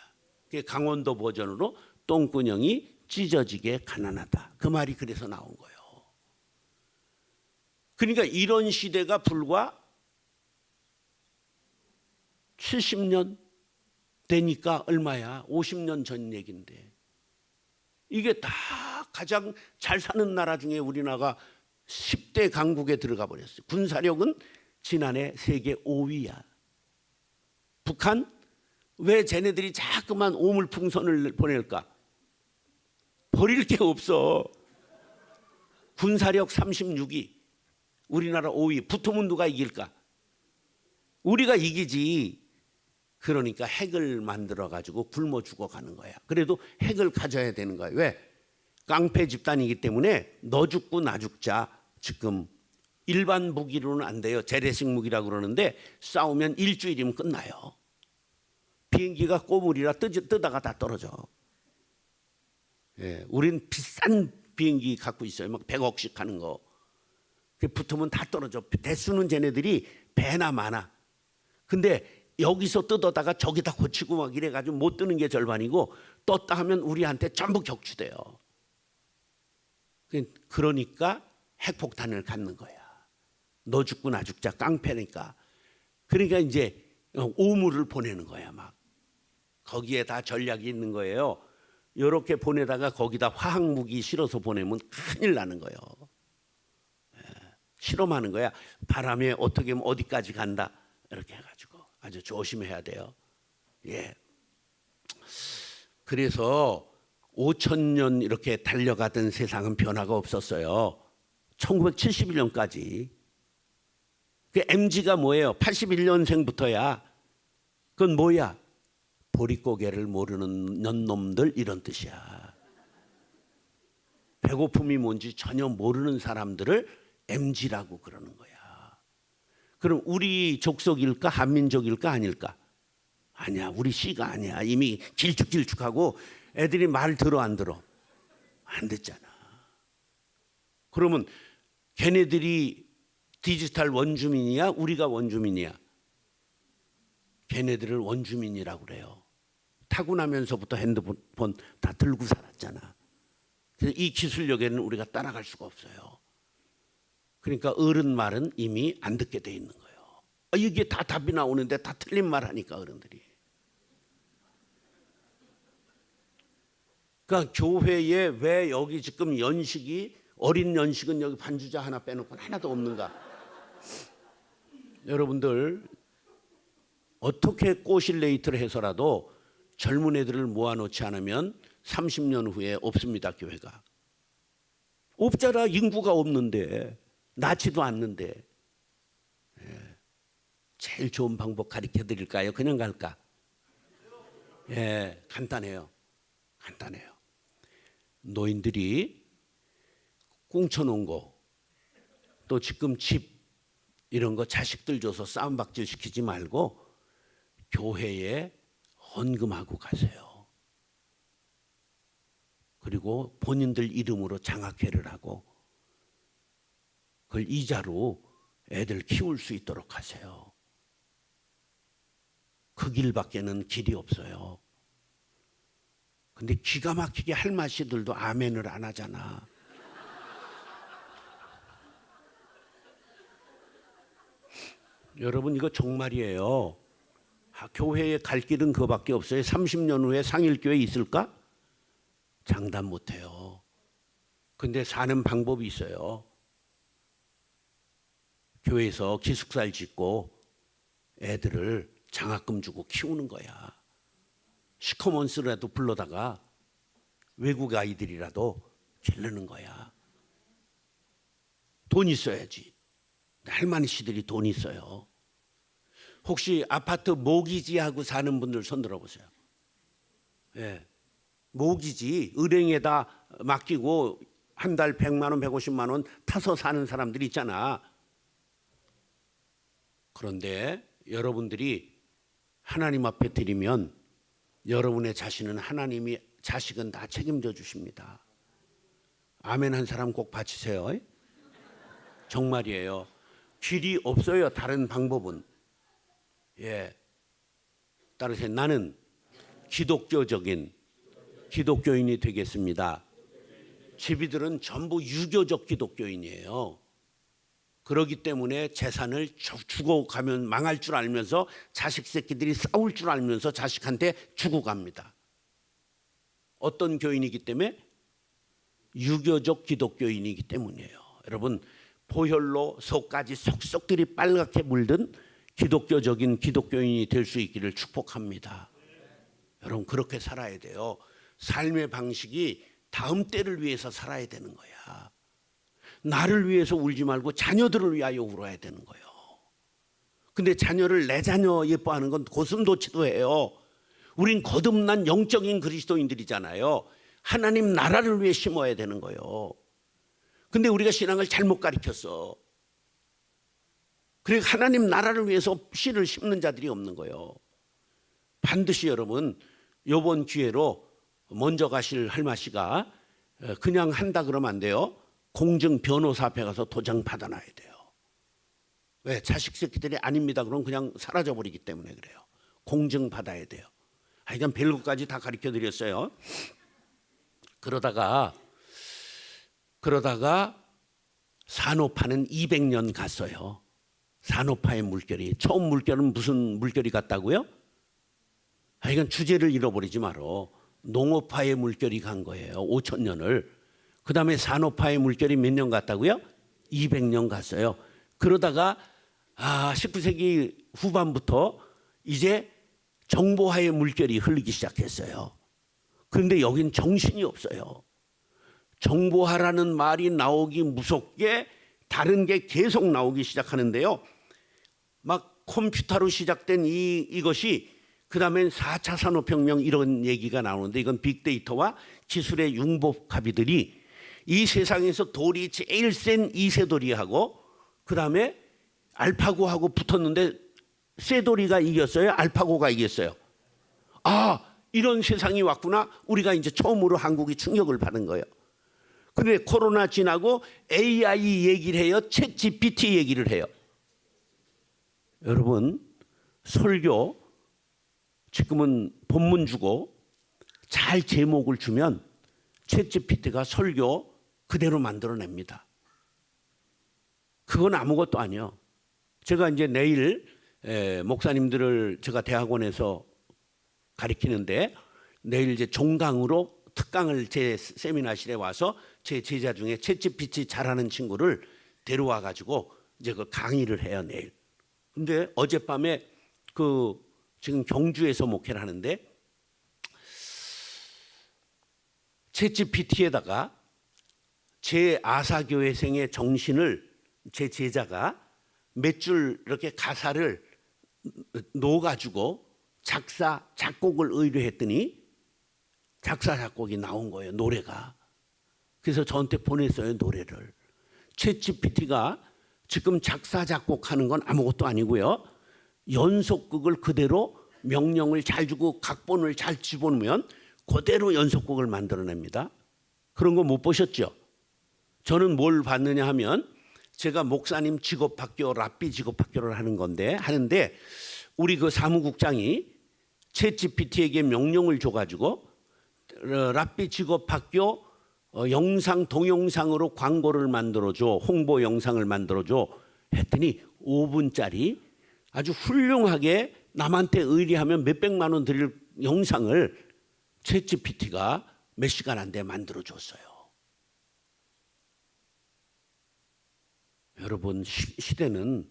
그게 강원도 버전으로 똥구녕이 찢어지게 가난하다. 그 말이 그래서 나온 거예요. 그러니까 이런 시대가 불과 70년 되니까 얼마야? 50년 전 얘기인데. 이게 다 가장 잘 사는 나라 중에 우리나라가 10대 강국에 들어가 버렸어요. 군사력은 지난해 세계 5위야. 북한? 왜 쟤네들이 자꾸만 오물풍선을 보낼까? 버릴 게 없어. 군사력 36위, 우리나라 5위. 붙으면 누가 이길까? 우리가 이기지. 그러니까 핵을 만들어가지고 굶어 죽어가는 거야. 그래도 핵을 가져야 되는 거야. 왜? 깡패 집단이기 때문에 너 죽고 나 죽자. 지금 일반 무기로는 안 돼요. 재래식 무기라고 그러는데 싸우면 일주일이면 끝나요. 비행기가 꼬물이라 뜨다가 다 떨어져. 예, 우린 비싼 비행기 갖고 있어요. 막 100억씩 하는 거. 붙으면 다 떨어져. 대수는 쟤네들이 배나 많아. 근데 여기서 뜯어다가 저기다 고치고 막 이래가지고 못 뜨는 게 절반이고 떴다 하면 우리한테 전부 격추돼요. 그러니까 핵폭탄을 갖는 거야. 너 죽고 나 죽자 깡패니까. 그러니까 이제 오물을 보내는 거야. 막 거기에 다 전략이 있는 거예요. 이렇게 보내다가 거기다 화학무기 실어서 보내면 큰일 나는 거예요. 실험하는 거야. 바람에 어떻게 하면 어디까지 간다 이렇게 해가지고 아주 조심해야 돼요. 예. 그래서 5,000년 이렇게 달려가던 세상은 변화가 없었어요. 1971년까지. 그 MG가 뭐예요? 81년생부터야. 그건 뭐야? 보릿고개를 모르는 년놈들 이런 뜻이야. 배고픔이 뭔지 전혀 모르는 사람들을 MG라고 그러는 거야. 그럼 우리 족속일까? 한민족일까? 아닐까? 아니야. 우리 씨가 아니야. 이미 길쭉길쭉하고 애들이 말 들어 안 들어? 안 듣잖아. 그러면 걔네들이 디지털 원주민이야? 우리가 원주민이야? 걔네들을 원주민이라고 그래요. 타고나면서부터 핸드폰 다 들고 살았잖아. 그래서 이 기술력에는 우리가 따라갈 수가 없어요. 그러니까 어른 말은 이미 안 듣게 돼 있는 거예요. 이게 다 답이 나오는데 다 틀린 말 하니까 어른들이. 그러니까 교회에 왜 여기 지금 연식이 어린 연식은 여기 반주자 하나 빼놓고 하나도 없는가? 여러분들 어떻게 꼬실레이트를 해서라도 젊은 애들을 모아놓지 않으면 30년 후에 없습니다. 교회가. 없잖아. 인구가 없는데 낳지도 않는데. 제일 좋은 방법 가르쳐드릴까요? 그냥 갈까? 예, 간단해요. 간단해요. 노인들이 꽁쳐놓은 거, 또 지금 집 이런 거 자식들 줘서 싸움박질 시키지 말고 교회에 헌금하고 가세요. 그리고 본인들 이름으로 장학회를 하고 그걸 이자로 애들 키울 수 있도록 하세요. 그 길밖에는 길이 없어요. 근데 기가 막히게 할마씨들도 아멘을 안 하잖아. 여러분 이거 정말이에요. 교회에 갈 길은 그거밖에 없어요. 30년 후에 상일교회 있을까? 장담 못해요. 근데 사는 방법이 있어요. 교회에서 기숙사를 짓고 애들을 장학금 주고 키우는 거야. 시커먼스라도 불러다가 외국 아이들이라도 기르는 거야. 돈 있어야지. 할머니 씨들이 돈 있어요. 혹시 아파트 모기지하고 사는 분들 손 들어보세요. 예. 모기지 은행에다 맡기고 한 달 100만 원, 150만 원 타서 사는 사람들이 있잖아. 그런데 여러분들이 하나님 앞에 드리면 여러분의 자신은 하나님이 자식은 다 책임져 주십니다. 아멘 한 사람 꼭 바치세요. 정말이에요. 길이 없어요. 다른 방법은. 예. 따라서 나는 기독교적인 기독교인이 되겠습니다. 제비들은 전부 유교적 기독교인이에요. 그렇기 때문에 재산을 주고 가면 망할 줄 알면서 자식 새끼들이 싸울 줄 알면서 자식한테 주고 갑니다. 어떤 교인이기 때문에? 유교적 기독교인이기 때문이에요. 여러분 보혈로 속까지 속속들이 빨갛게 물든 기독교적인 기독교인이 될 수 있기를 축복합니다. 여러분 그렇게 살아야 돼요. 삶의 방식이 다음 때를 위해서 살아야 되는 거야. 나를 위해서 울지 말고 자녀들을 위하여 울어야 되는 거예요. 근데 자녀를 내 자녀 예뻐하는 건 고슴도치도예요. 우린 거듭난 영적인 그리스도인들이잖아요. 하나님 나라를 위해 심어야 되는 거예요. 근데 우리가 신앙을 잘못 가르쳤어. 그러니까 하나님 나라를 위해서 씨를 심는 자들이 없는 거예요. 반드시 여러분 이번 기회로 먼저 가실 할마씨가 그냥 한다 그러면 안 돼요. 공증 변호사 앞에 가서 도장 받아놔야 돼요. 왜? 자식 새끼들이 아닙니다. 그럼 그냥 사라져버리기 때문에 그래요. 공증받아야 돼요. 하여간 별것까지 다 가르쳐 드렸어요. 그러다가 산업화는 200년 갔어요. 산업화의 물결이. 처음 물결은 무슨 물결이 갔다고요? 하여간 주제를 잃어버리지 말어. 농업화의 물결이 간 거예요. 5,000년을. 그 다음에 산업화의 물결이 몇 년 갔다고요? 200년 갔어요. 그러다가 19세기 후반부터 이제 정보화의 물결이 흐르기 시작했어요. 그런데 여긴 정신이 없어요. 정보화라는 말이 나오기 무섭게 다른 게 계속 나오기 시작하는데요. 막 컴퓨터로 시작된 이것이 그 다음엔 4차 산업혁명 이런 얘기가 나오는데 이건 빅데이터와 기술의 융복합이들이 이 세상에서 돌이 제일 센 이세돌이하고 그 다음에 알파고하고 붙었는데 쇠돌이가 이겼어요? 알파고가 이겼어요? 이런 세상이 왔구나. 우리가 이제 처음으로 한국이 충격을 받은 거예요. 근데 코로나 지나고 AI 얘기를 해요? 챗 GPT 얘기를 해요? 여러분, 설교 지금은 본문 주고 잘 제목을 주면 챗 GPT가 설교 그대로 만들어냅니다. 그건 아무것도 아니에요. 제가 이제 내일 목사님들을 제가 대학원에서 가르치는데 내일 이제 종강으로 특강을 제 세미나실에 와서 제 제자 중에 챗 GPT 잘하는 친구를 데려와 가지고 이제 그 강의를 해요 내일. 근데 어젯밤에 지금 경주에서 목회를 하는데 챗 GPT에다가 제 아사교회생의 정신을 제 제자가 몇 줄 이렇게 가사를 넣어가지고 작곡을 의뢰했더니 작사 작곡이 나온 거예요. 노래가. 그래서 저한테 보냈어요. 노래를. 챗 GPT가 지금 작사 작곡하는 건 아무것도 아니고요. 연속극을 그대로 명령을 잘 주고 각본을 잘 집어넣으면 그대로 연속극을 만들어냅니다. 그런 거 못 보셨죠? 저는 뭘 봤느냐 하면 제가 목사님 직업학교 랍비 직업학교를 하는데 우리 그 사무국장이 챗 GPT에게 명령을 줘가지고 랍비 직업학교 영상 동영상으로 광고를 만들어줘, 홍보 영상을 만들어줘 했더니 5분짜리 아주 훌륭하게 남한테 의뢰하면 몇백만 원 드릴 영상을 챗 GPT가 몇 시간 안 돼 만들어줬어요. 여러분, 시대는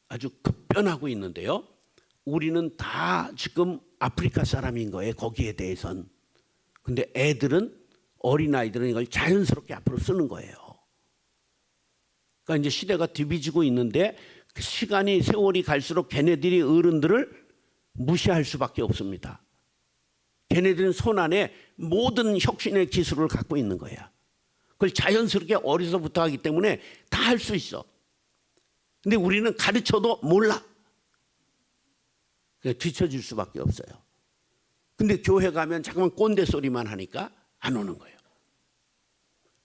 아주 급변하고 있는데요. 우리는 다 지금 아프리카 사람인 거예요. 거기에 대해선. 근데 어린아이들은 이걸 자연스럽게 앞으로 쓰는 거예요. 그러니까 이제 시대가 뒤비지고 있는데 그 세월이 갈수록 걔네들이 어른들을 무시할 수밖에 없습니다. 걔네들은 손 안에 모든 혁신의 기술을 갖고 있는 거야. 그걸 자연스럽게 어려서부터 하기 때문에 다 할 수 있어. 근데 우리는 가르쳐도 몰라. 그냥 뒤처질 수밖에 없어요. 근데 교회 가면 자꾸만 꼰대 소리만 하니까 안 오는 거예요.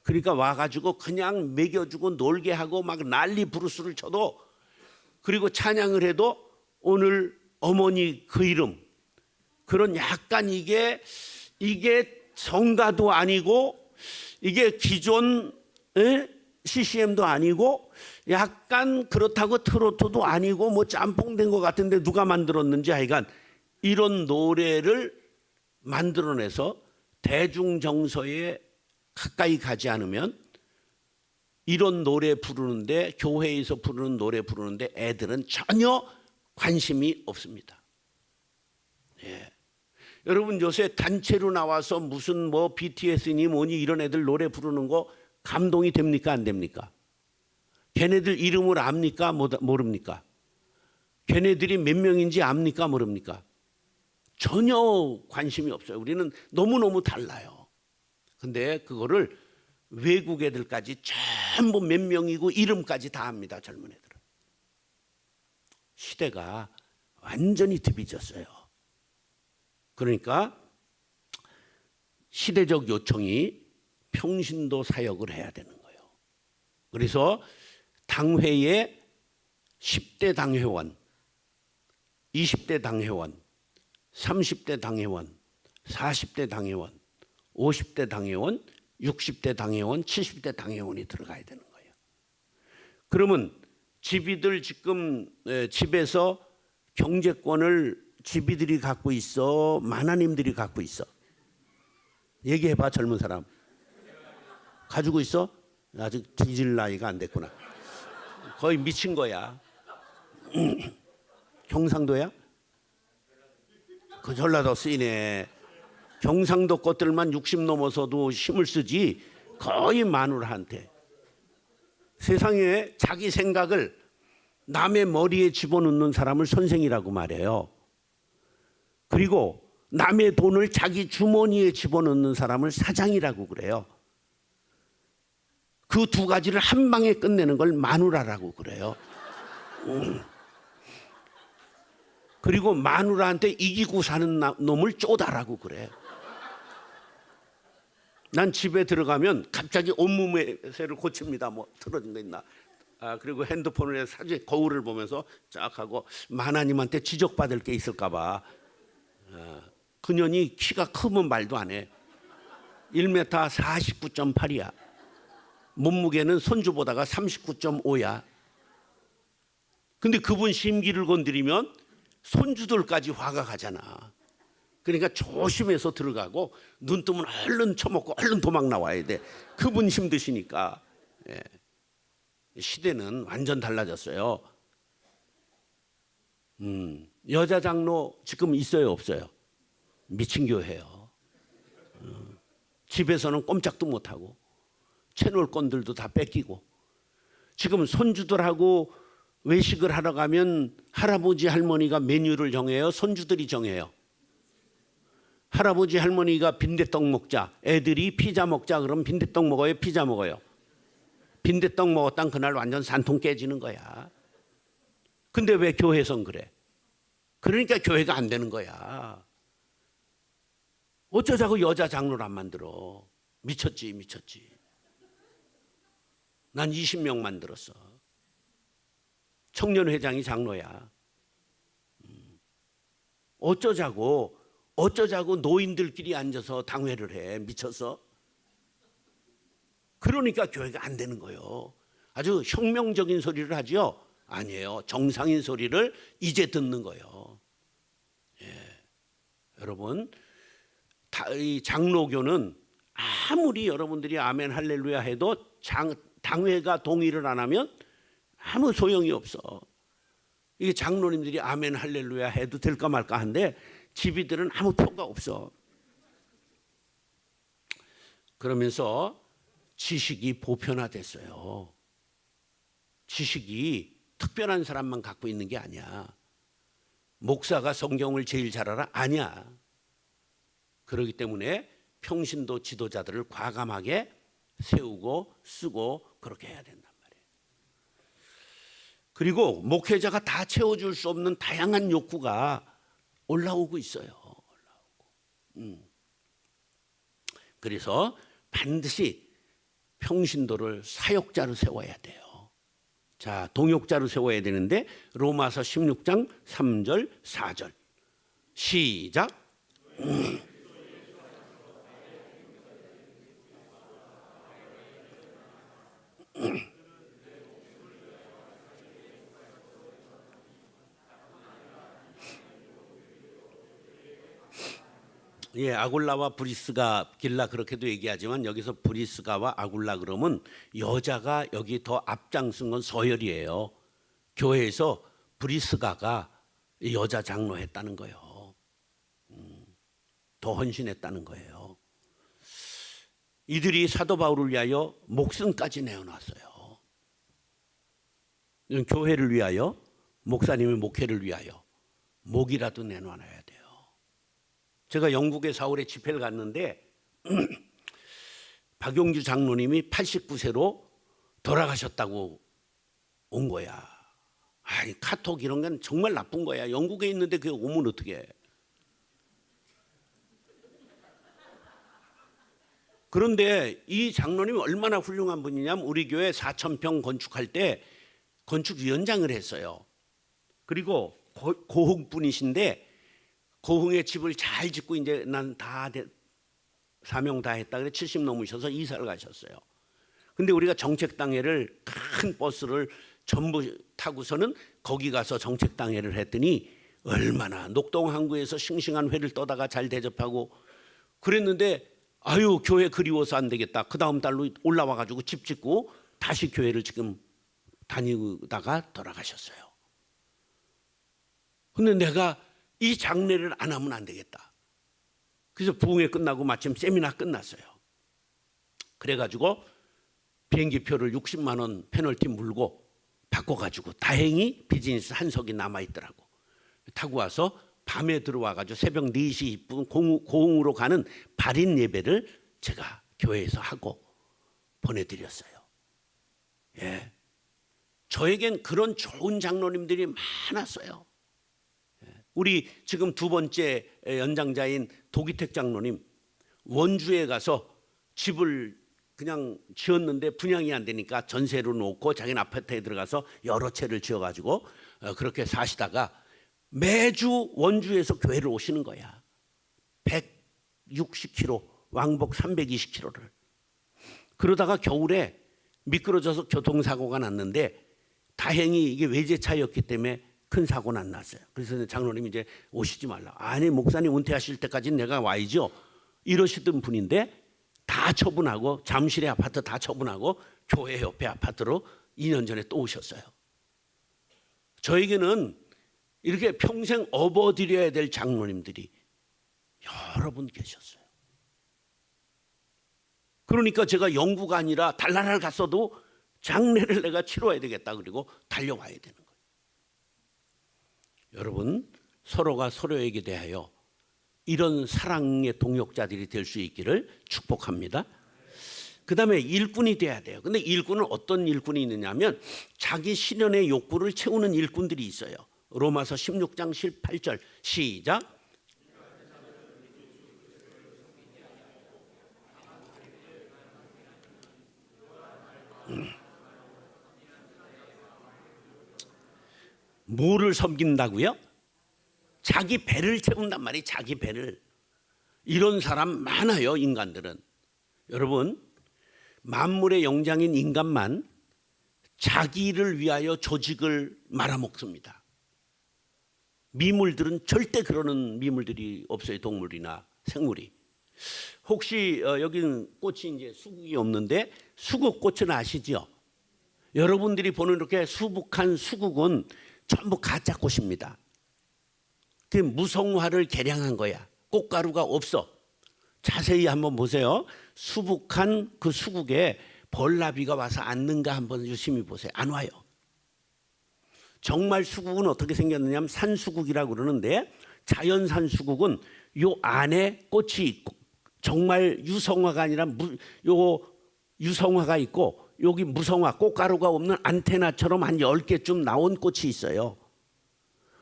그러니까 와가지고 그냥 먹여주고 놀게 하고 막 난리 부르스를 쳐도 그리고 찬양을 해도 오늘 어머니 그 이름 그런 약간 이게 성가도 아니고 이게 기존 CCM도 아니고 약간 그렇다고 트로트도 아니고 뭐 짬뽕된 것 같은데 누가 만들었는지 하여간 이런 노래를 만들어내서 대중정서에 가까이 가지 않으면 이런 노래 부르는데 교회에서 부르는 노래 부르는데 애들은 전혀 관심이 없습니다. 예. 여러분 요새 단체로 나와서 무슨 뭐 BTS니 뭐니 이런 애들 노래 부르는 거 감동이 됩니까 안 됩니까? 걔네들 이름을 압니까 모릅니까? 걔네들이 몇 명인지 압니까 모릅니까? 전혀 관심이 없어요. 우리는 너무너무 달라요. 근데 그거를 외국 애들까지 전부 몇 명이고 이름까지 다 압니다. 젊은 애들은. 시대가 완전히 뒤비졌어요. 그러니까 시대적 요청이 평신도 사역을 해야 되는 거예요. 그래서 당회에 10대 당회원, 20대 당회원, 30대 당회원, 40대 당회원, 50대 당회원, 60대 당회원, 70대 당회원이 들어가야 되는 거예요. 그러면 집이들 지금 집에서 경제권을 집이들이 갖고 있어, 만화님들이 갖고 있어? 얘기해봐, 젊은 사람. 가지고 있어? 아직 뒤질 나이가 안 됐구나. 거의 미친 거야. 경상도야? 그 전라도 쓰이네. 경상도 것들만 60 넘어서도 힘을 쓰지 거의 마누라한테. 세상에 자기 생각을 남의 머리에 집어넣는 사람을 선생이라고 말해요. 그리고 남의 돈을 자기 주머니에 집어넣는 사람을 사장이라고 그래요. 그 두 가지를 한 방에 끝내는 걸 마누라라고 그래요. 그리고 마누라한테 이기고 사는 놈을 쪼다라고 그래. 난 집에 들어가면 갑자기 온몸매새를 고칩니다. 뭐 틀어진 거 있나? 그리고 핸드폰을 해서 사진 거울을 보면서 쫙 하고 만화님한테 지적받을 게 있을까 봐. 그년이 키가 크면 말도 안 해. 1m 49.8이야. 몸무게는 손주보다가 39.5야. 근데 그분 심기를 건드리면 손주들까지 화가 가잖아. 그러니까 조심해서 들어가고 눈 뜨면 얼른 처먹고 얼른 도망 나와야 돼. 그분 힘드시니까. 예. 시대는 완전 달라졌어요. 여자 장로 지금 있어요, 없어요? 미친 교회예요. 집에서는 꼼짝도 못하고 채널권들도 다 뺏기고. 지금 손주들하고 외식을 하러 가면 할아버지 할머니가 메뉴를 정해요, 손주들이 정해요? 할아버지 할머니가 빈대떡 먹자, 애들이 피자 먹자 그러면 빈대떡 먹어요, 피자 먹어요? 빈대떡 먹었단 그날 완전 산통 깨지는 거야. 근데 왜 교회선 그래? 그러니까 교회가 안 되는 거야. 어쩌자고 여자 장로를 안 만들어? 미쳤지. 난 20명 만들었어. 청년회장이 장로야. 어쩌자고 노인들끼리 앉아서 당회를 해? 미쳤어? 그러니까 교회가 안 되는 거예요. 아주 혁명적인 소리를 하죠? 아니에요. 정상인 소리를 이제 듣는 거예요. 예. 여러분, 이 장로교는 아무리 여러분들이 아멘 할렐루야 해도 당회가 동의를 안 하면 아무 소용이 없어. 이게 장로님들이 아멘 할렐루야 해도 될까 말까 한데 집이들은 아무 표가 없어. 그러면서 지식이 보편화됐어요. 지식이 특별한 사람만 갖고 있는 게 아니야. 목사가 성경을 제일 잘 알아? 아니야. 그렇기 때문에 평신도 지도자들을 과감하게 세우고 쓰고 그렇게 해야 된단 말이에요. 그리고 목회자가 다 채워줄 수 없는 다양한 욕구가 올라오고 있어요. 그래서 반드시 평신도를 사역자로 세워야 돼요. 자, 동역자로 세워야 되는데 로마서 16장 3절 4절 시작. 예, 아굴라와 브리스가 길라 그렇게도 얘기하지만 여기서 브리스가와 아굴라 그러면 여자가 여기 더 앞장선 건 서열이에요. 교회에서 브리스가가 여자 장로 했다는 거예요. 더 헌신했다는 거예요. 이들이 사도 바울을 위하여 목숨까지 내어놨어요. 교회를 위하여, 목사님의 목회를 위하여 목이라도 내놔야 돼요. 제가 영국에 4월에 집회를 갔는데 박용주 장로님이 89세로 돌아가셨다고 온 거야. 아이, 카톡 이런 건 정말 나쁜 거야. 영국에 있는데 그게 오면 어떡해. 그런데 이 장로님이 얼마나 훌륭한 분이냐면 우리 교회 4,000평 건축할 때 건축위원장을 했어요. 그리고 고흥분이신데 고흥에 집을 잘 짓고 이제 난 다 사명 다 했다 그래 70 넘으셔서 이사를 가셨어요. 근데 우리가 정책당회를 큰 버스를 전부 타고서는 거기 가서 정책당회를 했더니 얼마나 녹동항구에서 싱싱한 회를 떠다가 잘 대접하고 그랬는데 아유 교회 그리워서 안 되겠다. 그 다음 달로 올라와 가지고 집 짓고 다시 교회를 지금 다니다가 돌아가셨어요. 근데 내가 이 장례를 안 하면 안 되겠다. 그래서 부흥회 끝나고 마침 세미나 끝났어요. 그래가지고 비행기표를 60만 원 페널티 물고 바꿔가지고 다행히 비즈니스 한석이 남아있더라고. 타고 와서 밤에 들어와가지고 새벽 4시 20분 고흥으로 가는 발인 예배를 제가 교회에서 하고 보내드렸어요. 예, 저에겐 그런 좋은 장로님들이 많았어요. 우리 지금 두 번째 연장자인 도기택 장로님 원주에 가서 집을 그냥 지었는데 분양이 안 되니까 전세로 놓고 자기는 아파트에 들어가서 여러 채를 지어가지고 그렇게 사시다가 매주 원주에서 교회를 오시는 거야. 160km 왕복 320km를. 그러다가 겨울에 미끄러져서 교통사고가 났는데 다행히 이게 외제차였기 때문에 큰 사고는 안 났어요. 그래서 장로님이 이제 오시지 말라. 아니 목사님 은퇴하실 때까지는 내가 와야죠. 이러시던 분인데 다 처분하고 잠실의 아파트 다 처분하고 교회 옆에 아파트로 2년 전에 또 오셨어요. 저에게는 이렇게 평생 업어드려야 될 장로님들이 여러 분 계셨어요. 그러니까 제가 영구가 아니라 달나라를 갔어도 장례를 내가 치러야 되겠다. 그리고 달려와야 되는 거예요. 여러분 서로가 서로에게 대하여 이런 사랑의 동역자들이 될 수 있기를 축복합니다. 그 다음에 일꾼이 돼야 돼요. 근데 일꾼은 어떤 일꾼이 있느냐면 자기 실현의 욕구를 채우는 일꾼들이 있어요. 로마서 16장 18절 시작. 뭐를 섬긴다고요? 자기 배를 채운단 말이에요. 자기 배를. 이런 사람 많아요. 인간들은. 여러분 만물의 영장인 인간만 자기를 위하여 조직을 말아먹습니다. 미물들은 절대 그러는 미물들이 없어요. 동물이나 생물이. 혹시 여기는 꽃이 이제 수국이 없는데 수국꽃은 아시죠? 여러분들이 보는 이렇게 수북한 수국은 전부 가짜 꽃입니다. 그 무성화를 개량한 거야. 꽃가루가 없어. 자세히 한번 보세요. 수북한 그 수국에 벌나비가 와서 앉는가 한번 유심히 보세요. 안 와요. 정말 수국은 어떻게 생겼느냐 하면 산수국이라고 그러는데 자연산 수국은 요 안에 꽃이 있고 정말 유성화가 아니라 요 유성화가 있고 여기 무성화 꽃가루가 없는 안테나처럼 한 10개쯤 나온 꽃이 있어요.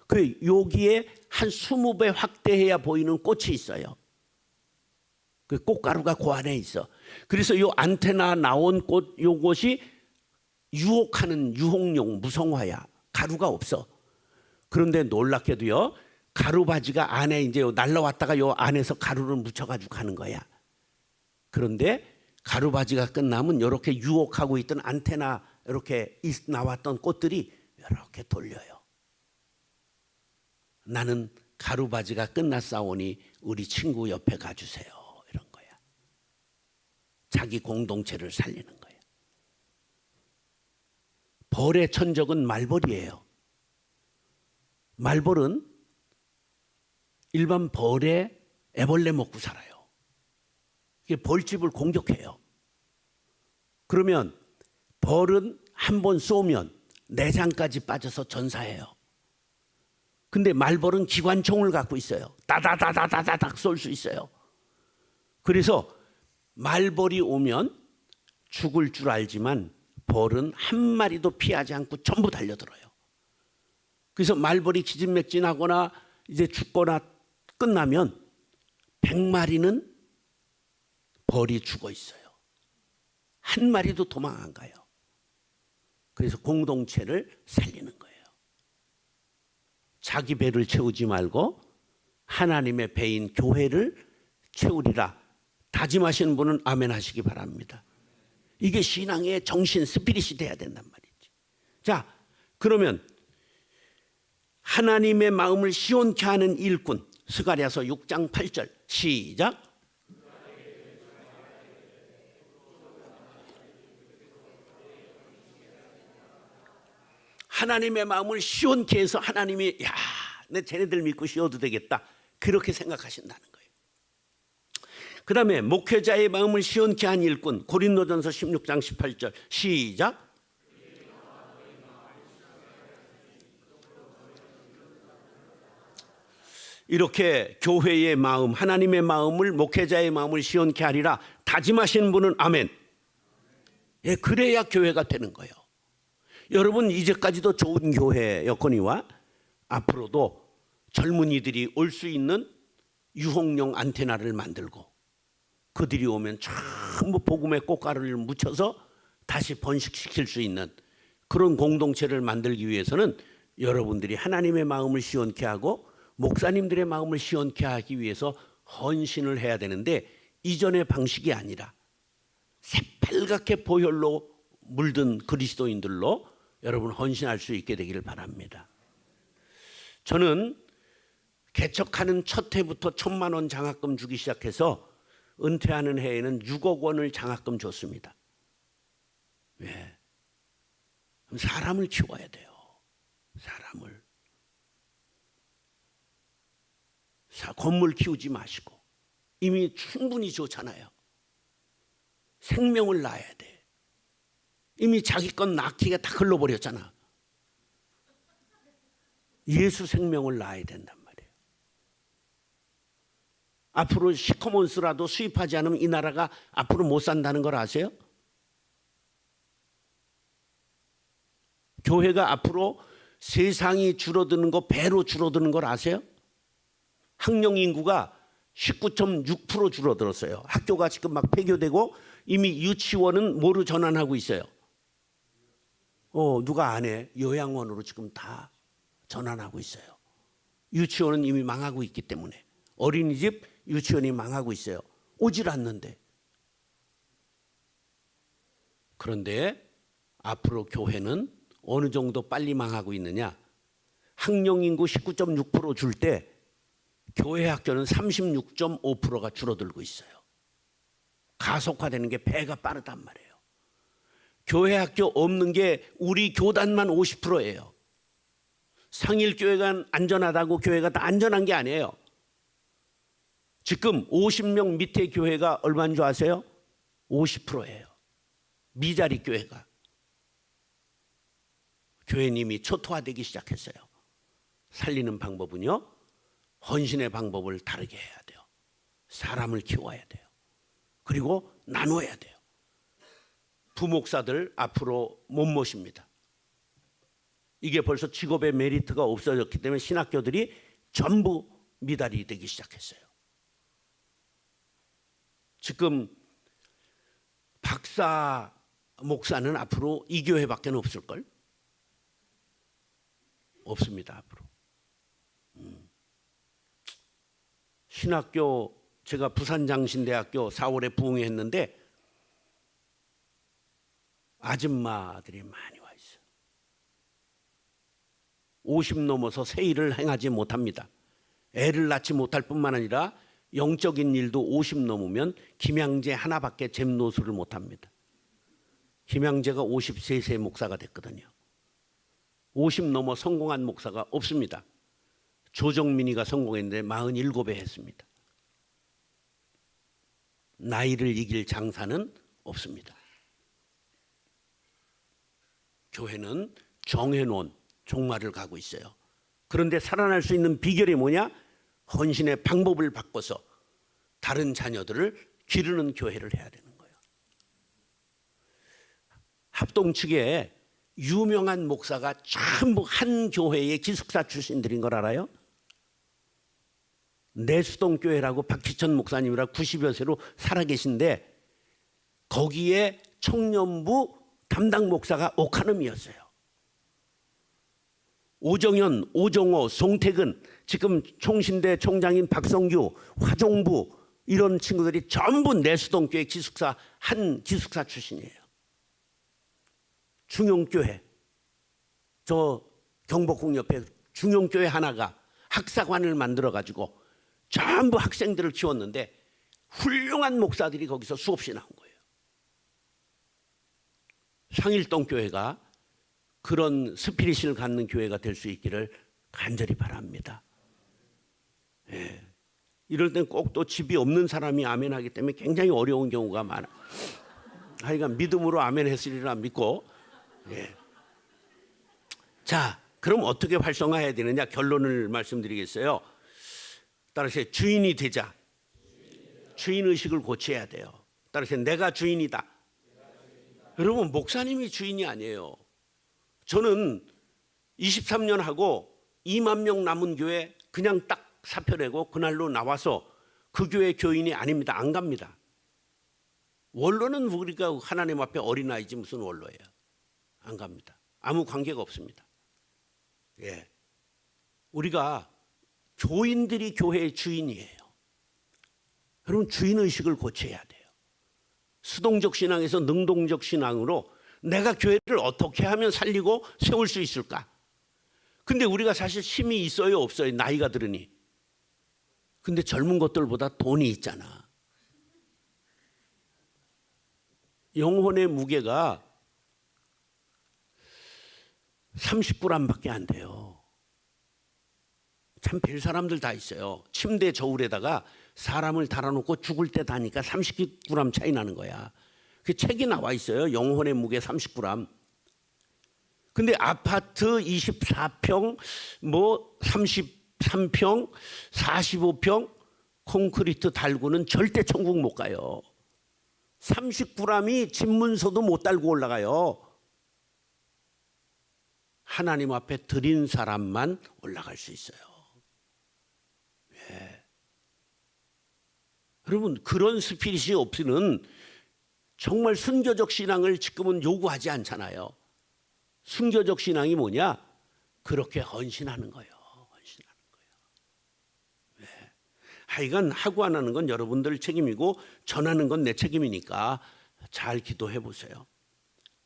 그 여기에 한 20배 확대해야 보이는 꽃이 있어요. 그 꽃가루가 그 안에 있어. 그래서 요 안테나 나온 꽃 요것이 유혹하는 유혹용 무성화야. 가루가 없어. 그런데 놀랍게도요. 가루바지가 안에 이제 날라왔다가 요 안에서 가루를 묻혀가지고 가는 거야. 그런데 가루바지가 끝나면 이렇게 유혹하고 있던 안테나 이렇게 나왔던 꽃들이 이렇게 돌려요. 나는 가루바지가 끝났사오니 우리 친구 옆에 가주세요. 이런 거야. 자기 공동체를 살리는 거야. 벌의 천적은 말벌이에요. 말벌은 일반 벌에 애벌레 먹고 살아요. 이게 벌집을 공격해요. 그러면 벌은 한 번 쏘면 내장까지 빠져서 전사해요. 근데 말벌은 기관총을 갖고 있어요. 다다다다다닥 쏠 수 있어요. 그래서 말벌이 오면 죽을 줄 알지만 벌은 한 마리도 피하지 않고 전부 달려들어요. 그래서 말벌이 기진맥진하거나 이제 죽거나 끝나면 100마리는 벌이 죽어 있어요. 한 마리도 도망 안 가요. 그래서 공동체를 살리는 거예요. 자기 배를 채우지 말고 하나님의 배인 교회를 채우리라 다짐하시는 분은 아멘 하시기 바랍니다. 이게 신앙의 정신, 스피릿이 돼야 된단 말이지. 자, 그러면 하나님의 마음을 시원케 하는 일꾼, 스가랴서 6장 8절 시작. 하나님의 마음을 시원케 해서 하나님이 야, 내 쟤네들 믿고 쉬어도 되겠다, 그렇게 생각하신다는 거예요. 그 다음에 목회자의 마음을 시원케 한 일꾼, 고린도전서 16장 18절 시작. 이렇게 교회의 마음, 하나님의 마음을, 목회자의 마음을 시원케 하리라 다짐하시는 분은 아멘. 예, 그래야 교회가 되는 거예요. 여러분, 이제까지도 좋은 교회였거니와 앞으로도 젊은이들이 올 수 있는 유혹용 안테나를 만들고 그들이 오면 전부 복음의 꽃가루를 묻혀서 다시 번식시킬 수 있는 그런 공동체를 만들기 위해서는 여러분들이 하나님의 마음을 시원케 하고 목사님들의 마음을 시원케 하기 위해서 헌신을 해야 되는데, 이전의 방식이 아니라 새빨갛게 보혈로 물든 그리스도인들로 여러분 헌신할 수 있게 되기를 바랍니다. 저는 개척하는 첫 해부터 1,000만 원 장학금 주기 시작해서 은퇴하는 해에는 6억 원을 장학금 줬습니다. 왜? 사람을 키워야 돼요. 사람을. 건물 키우지 마시고 이미 충분히 좋잖아요. 생명을 낳아야 돼. 이미 자기 건 낳기가 다 흘러버렸잖아. 예수 생명을 낳아야 된단 말이에요. 앞으로 시커먼스라도 수입하지 않으면 이 나라가 앞으로 못 산다는 걸 아세요? 교회가 앞으로 세상이 줄어드는 거 배로 줄어드는 걸 아세요? 학령 인구가 19.6% 줄어들었어요. 학교가 지금 막 폐교되고 이미 유치원은 뭐로 전환하고 있어요? 누가 안 해? 요양원으로 지금 다 전환하고 있어요. 유치원은 이미 망하고 있기 때문에. 어린이집, 유치원이 망하고 있어요. 오질 않는데. 그런데 앞으로 교회는 어느 정도 빨리 망하고 있느냐? 학령 인구 19.6% 줄 때 교회 학교는 36.5%가 줄어들고 있어요. 가속화되는 게 배가 빠르단 말이에요. 교회 학교 없는 게 우리 교단만 50%예요. 상일교회가 안전하다고 교회가 다 안전한 게 아니에요. 지금 50명 밑에 교회가 얼마인 줄 아세요? 50%예요. 미자리 교회가. 교회님이 초토화되기 시작했어요. 살리는 방법은요, 헌신의 방법을 다르게 해야 돼요. 사람을 키워야 돼요. 그리고 나눠야 돼요. 부목사들 앞으로 못 모십니다. 이게 벌써 직업의 메리트가 없어졌기 때문에 신학교들이 전부 미달이 되기 시작했어요. 지금 박사 목사는 앞으로 이 교회밖에 없을걸? 없습니다. 앞으로. 신학교, 제가 부산장신대학교 4월에 부흥했는데 아줌마들이 많이 와 있어요. 50 넘어서 새 일을 행하지 못합니다. 애를 낳지 못할 뿐만 아니라 영적인 일도 50 넘으면 김양재 하나밖에 잼노수를 못합니다. 김양재가 53세 목사가 됐거든요. 50 넘어 성공한 목사가 없습니다. 조정민이가 성공했는데 47에 했습니다. 나이를 이길 장사는 없습니다. 교회는 정해놓은 종말을 가고 있어요. 그런데 살아날 수 있는 비결이 뭐냐? 헌신의 방법을 바꿔서 다른 자녀들을 기르는 교회를 해야 되는 거예요. 합동 측에 유명한 목사가 전부 한 교회의 기숙사 출신들인 걸 알아요? 내수동교회라고 박희천 목사님이라 90여 세로 살아계신데 거기에 청년부 담당 목사가 오카놈이었어요. 오정현, 오정호, 송태근, 지금 총신대 총장인 박성규, 화종부 이런 친구들이 전부 내수동교회 기숙사 한 기숙사 출신이에요. 중용교회, 저 경복궁 옆에 중용교회 하나가 학사관을 만들어가지고 전부 학생들을 키웠는데 훌륭한 목사들이 거기서 수없이 나온 거예요. 상일동교회가 그런 스피릿을 갖는 교회가 될 수 있기를 간절히 바랍니다. 예. 이럴 땐 꼭 또 집이 없는 사람이 아멘하기 때문에 굉장히 어려운 경우가 많아. 하여간 믿음으로 아멘 했으리라 믿고. 예. 자, 그럼 어떻게 활성화해야 되느냐 결론을 말씀드리겠어요. 따라서 주인이 되자. 주인의식을 고쳐야 돼요. 따라서 내가 주인이다. 여러분 목사님이 주인이 아니에요. 저는 23년 하고 2만 명 남은 교회 그냥 딱 사표 내고 그날로 나와서 그 교회 교인이 아닙니다. 안 갑니다. 원로는 우리가 하나님 앞에 어린아이지 무슨 원로예요. 안 갑니다. 아무 관계가 없습니다. 예. 우리가 교인들이 교회의 주인이에요. 여러분 주인의식을 고쳐야 돼요. 수동적 신앙에서 능동적 신앙으로 내가 교회를 어떻게 하면 살리고 세울 수 있을까? 근데 우리가 사실 힘이 있어요 없어요? 나이가 들으니. 근데 젊은 것들보다 돈이 있잖아. 영혼의 무게가 30g밖에 안 돼요. 참 별 사람들 다 있어요. 침대 저울에다가 사람을 달아놓고 죽을 때 다니까 30g 차이 나는 거야. 그 책이 나와 있어요. 영혼의 무게 30g. 근데 아파트 24평, 뭐 33평, 45평 콘크리트 달고는 절대 천국 못 가요. 30g이 집문서도 못 달고 올라가요. 하나님 앞에 드린 사람만 올라갈 수 있어요. 예. 여러분 그런 스피릿이 없이는 정말 순교적 신앙을 지금은 요구하지 않잖아요. 순교적 신앙이 뭐냐? 그렇게 헌신하는 거예요. 헌신하는 거예요. 네. 하여간 하고 안 하는 건 여러분들 책임이고 전하는 건 내 책임이니까 잘 기도해 보세요.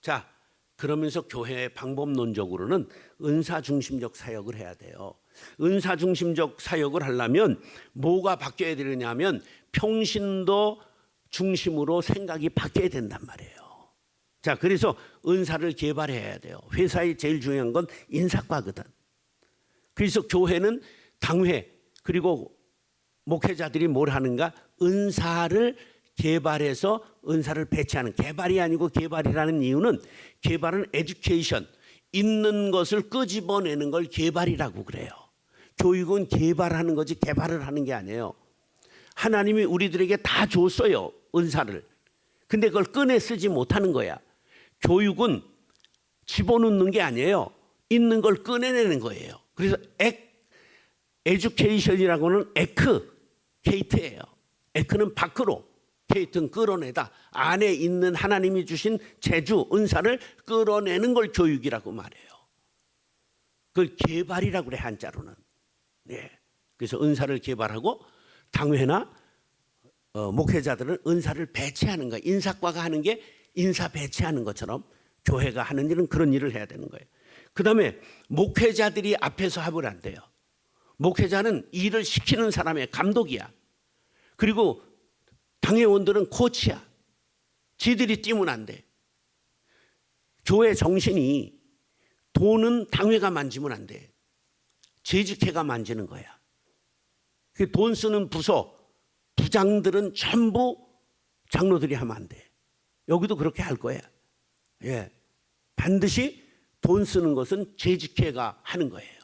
자, 그러면서 교회의 방법론적으로는 은사 중심적 사역을 해야 돼요. 은사 중심적 사역을 하려면 뭐가 바뀌어야 되느냐면 평신도 중심으로 생각이 바뀌어야 된단 말이에요. 자, 그래서 은사를 개발해야 돼요. 회사에 제일 중요한 건 인사과거든. 그래서 교회는 당회 그리고 목회자들이 뭘 하는가? 은사를 개발해서 은사를 배치하는, 개발이 아니고 개발이라는 이유는 개발은 에듀케이션, 있는 것을 끄집어내는 걸 개발이라고 그래요. 교육은 개발하는 거지 개발을 하는 게 아니에요. 하나님이 우리들에게 다 줬어요. 은사를. 근데 그걸 꺼내 쓰지 못하는 거야. 교육은 집어넣는 게 아니에요. 있는 걸 꺼내내는 거예요. 그래서 에듀케이션이라고는 케이트예요. 에크는 밖으로, 케이트는 끌어내다. 안에 있는 하나님이 주신 재주, 은사를 끌어내는 걸 교육이라고 말해요. 그걸 개발이라고 그래 한자로는. 네. 그래서 은사를 개발하고 당회나 목회자들은 은사를 배치하는 거예요. 인사과가 하는 게 인사 배치하는 것처럼 교회가 하는 일은 그런 일을 해야 되는 거예요. 그 다음에 목회자들이 앞에서 하면 안 돼요. 목회자는 일을 시키는 사람의 감독이야. 그리고 당회원들은 코치야. 지들이 뛰면 안 돼. 교회 정신이 돈은 당회가 만지면 안 돼. 재직회가 만지는 거야. 돈 쓰는 부서, 부장들은 전부 장로들이 하면 안 돼. 여기도 그렇게 할 거야. 예. 반드시 돈 쓰는 것은 재직회가 하는 거예요.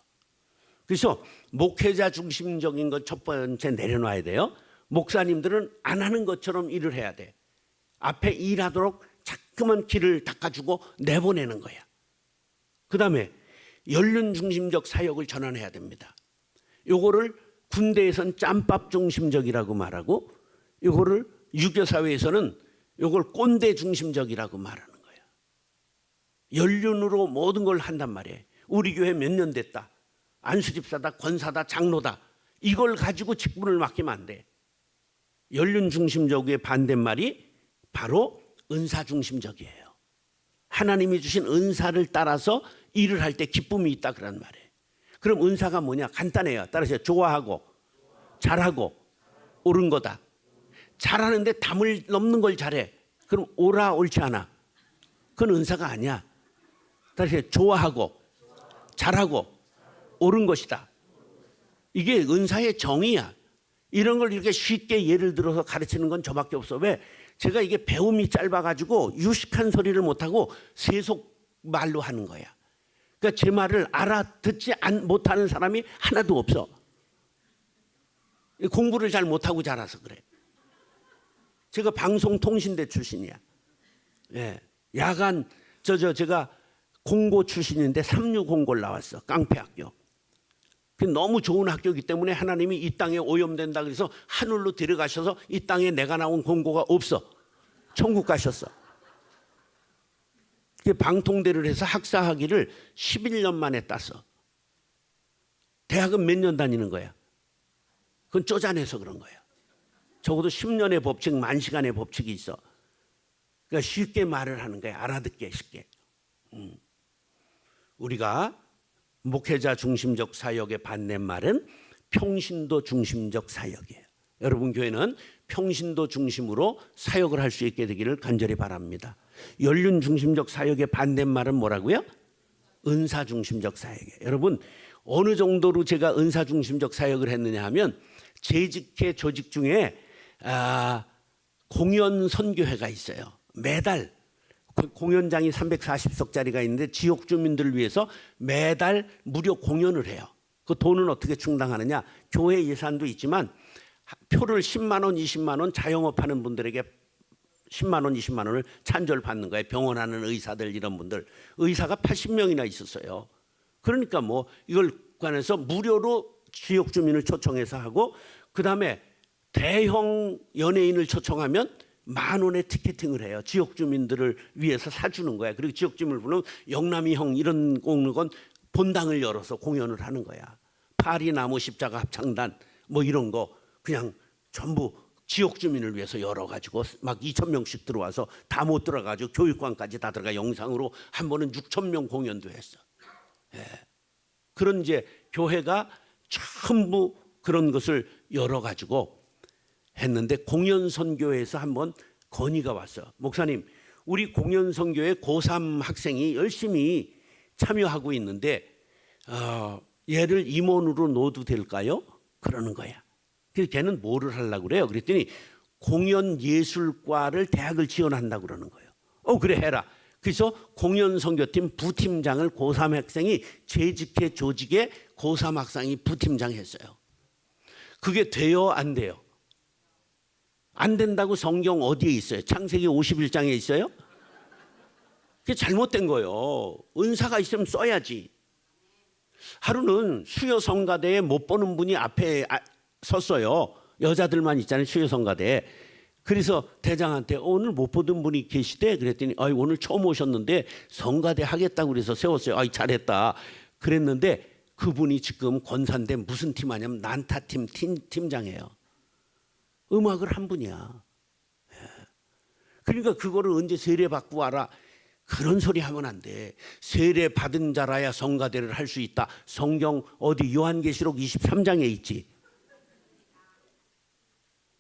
그래서 목회자 중심적인 것 첫 번째 내려놔야 돼요. 목사님들은 안 하는 것처럼 일을 해야 돼. 앞에 일하도록 자꾸만 길을 닦아주고 내보내는 거야. 그 다음에 연륜 중심적 사역을 전환해야 됩니다. 요거를 군대에선 짬밥 중심적이라고 말하고 요거를 유교사회에서는 요걸 꼰대 중심적이라고 말하는 거예요. 연륜으로 모든 걸 한단 말이에요. 우리 교회 몇 년 됐다, 안수집사다, 권사다, 장로다, 이걸 가지고 직분을 맡기면 안 돼. 연륜 중심적의 반대말이 바로 은사 중심적이에요. 하나님이 주신 은사를 따라서 일을 할 때 기쁨이 있다 그런 말이에요. 그럼 은사가 뭐냐? 간단해요. 따라서 좋아하고 잘하고 옳은 거다. 잘하는데 담을 넘는 걸 잘해. 그럼 옳아 옳지 않아? 그건 은사가 아니야. 따라서 좋아하고 잘하고 옳은 것이다. 이게 은사의 정의야. 이런 걸 이렇게 쉽게 예를 들어서 가르치는 건 저밖에 없어. 왜? 제가 이게 배움이 짧아가지고 유식한 소리를 못하고 세속 말로 하는 거야. 그러니까 제 말을 알아듣지 못하는 사람이 하나도 없어. 공부를 잘 못하고 자라서 그래. 제가 방송통신대 출신이야. 예. 야간 제가 공고 출신인데 36공고를 나왔어. 깡패학교. 너무 좋은 학교이기 때문에 하나님이 이 땅에 오염된다 그래서 하늘로 데려가셔서 이 땅에 내가 나온 공고가 없어. 천국 가셨어. 방통대를 해서 학사학위를 11년 만에 땄어. 대학은 몇 년 다니는 거야? 그건 쪼잔해서 그런 거야. 적어도 10년의 법칙, 10,000시간의 법칙이 있어. 그러니까 쉽게 말을 하는 거야. 알아듣게 쉽게. 우리가 목회자 중심적 사역의 반대말은 평신도 중심적 사역이에요. 여러분 교회는 평신도 중심으로 사역을 할 수 있게 되기를 간절히 바랍니다. 연륜 중심적 사역의 반대말은 뭐라고요? 은사 중심적 사역이에요. 여러분 어느 정도로 제가 은사 중심적 사역을 했느냐 하면 재직회 조직 중에 공연 선교회가 있어요. 매달 공연장이 340석짜리가 있는데 지역 주민들을 위해서 매달 무료 공연을 해요. 그 돈은 어떻게 충당하느냐? 교회 예산도 있지만 표를 10만 원, 20만 원 자영업하는 분들에게 10만 원, 20만 원을 찬조를 받는 거예요. 병원하는 의사들 이런 분들. 의사가 80명이나 있었어요. 그러니까 뭐 이걸 관해서 무료로 지역 주민을 초청해서 하고 그다음에 대형 연예인을 초청하면 10,000원의 티켓팅을 해요. 지역 주민들을 위해서 사주는 거야. 그리고 지역 주민을 부르면 영남이 형 이런 건 본당을 열어서 공연을 하는 거야. 파리나무 십자가 합창단 뭐 이런 거 그냥 전부 지역 주민을 위해서 열어가지고 막 2,000명씩 들어와서 다 못 들어가지고 교육관까지 다 들어가 영상으로 한 번은 6,000명 공연도 했어. 예. 그런 이제 교회가 전부 그런 것을 열어가지고 했는데 공연선교회에서 한번 건의가 왔어. 목사님, 우리 공연선교회 고3 학생이 열심히 참여하고 있는데 얘를 임원으로 넣어도 될까요? 그러는 거야. 그래서 걔는 뭐를 하려고 그래요? 그랬더니 공연예술과를 대학을 지원한다고 그러는 거예요. 그래 해라. 그래서 공연선교팀 부팀장을 고3 학생이 재직회 조직에 고3 학생이 부팀장 했어요. 그게 돼요? 안 돼요? 안 된다고 성경 어디에 있어요? 창세기 51장에 있어요? 그게 잘못된 거예요. 은사가 있으면 써야지. 하루는 수요성가대에 못 보는 분이 앞에 섰어요. 여자들만 있잖아요. 수요성가대에. 그래서 대장한테 오늘 못 보던 분이 계시대. 그랬더니 오늘 처음 오셨는데 성가대 하겠다고 그래서 세웠어요. 잘했다. 그랬는데 그분이 지금 권사인데 무슨 팀 하냐면 난타팀 팀장이에요. 음악을 한 분이야. 그러니까 그거를 언제 세례 받고 와라. 그런 소리 하면 안 돼. 세례 받은 자라야 성가대를 할 수 있다. 성경 어디 요한계시록 23장에 있지.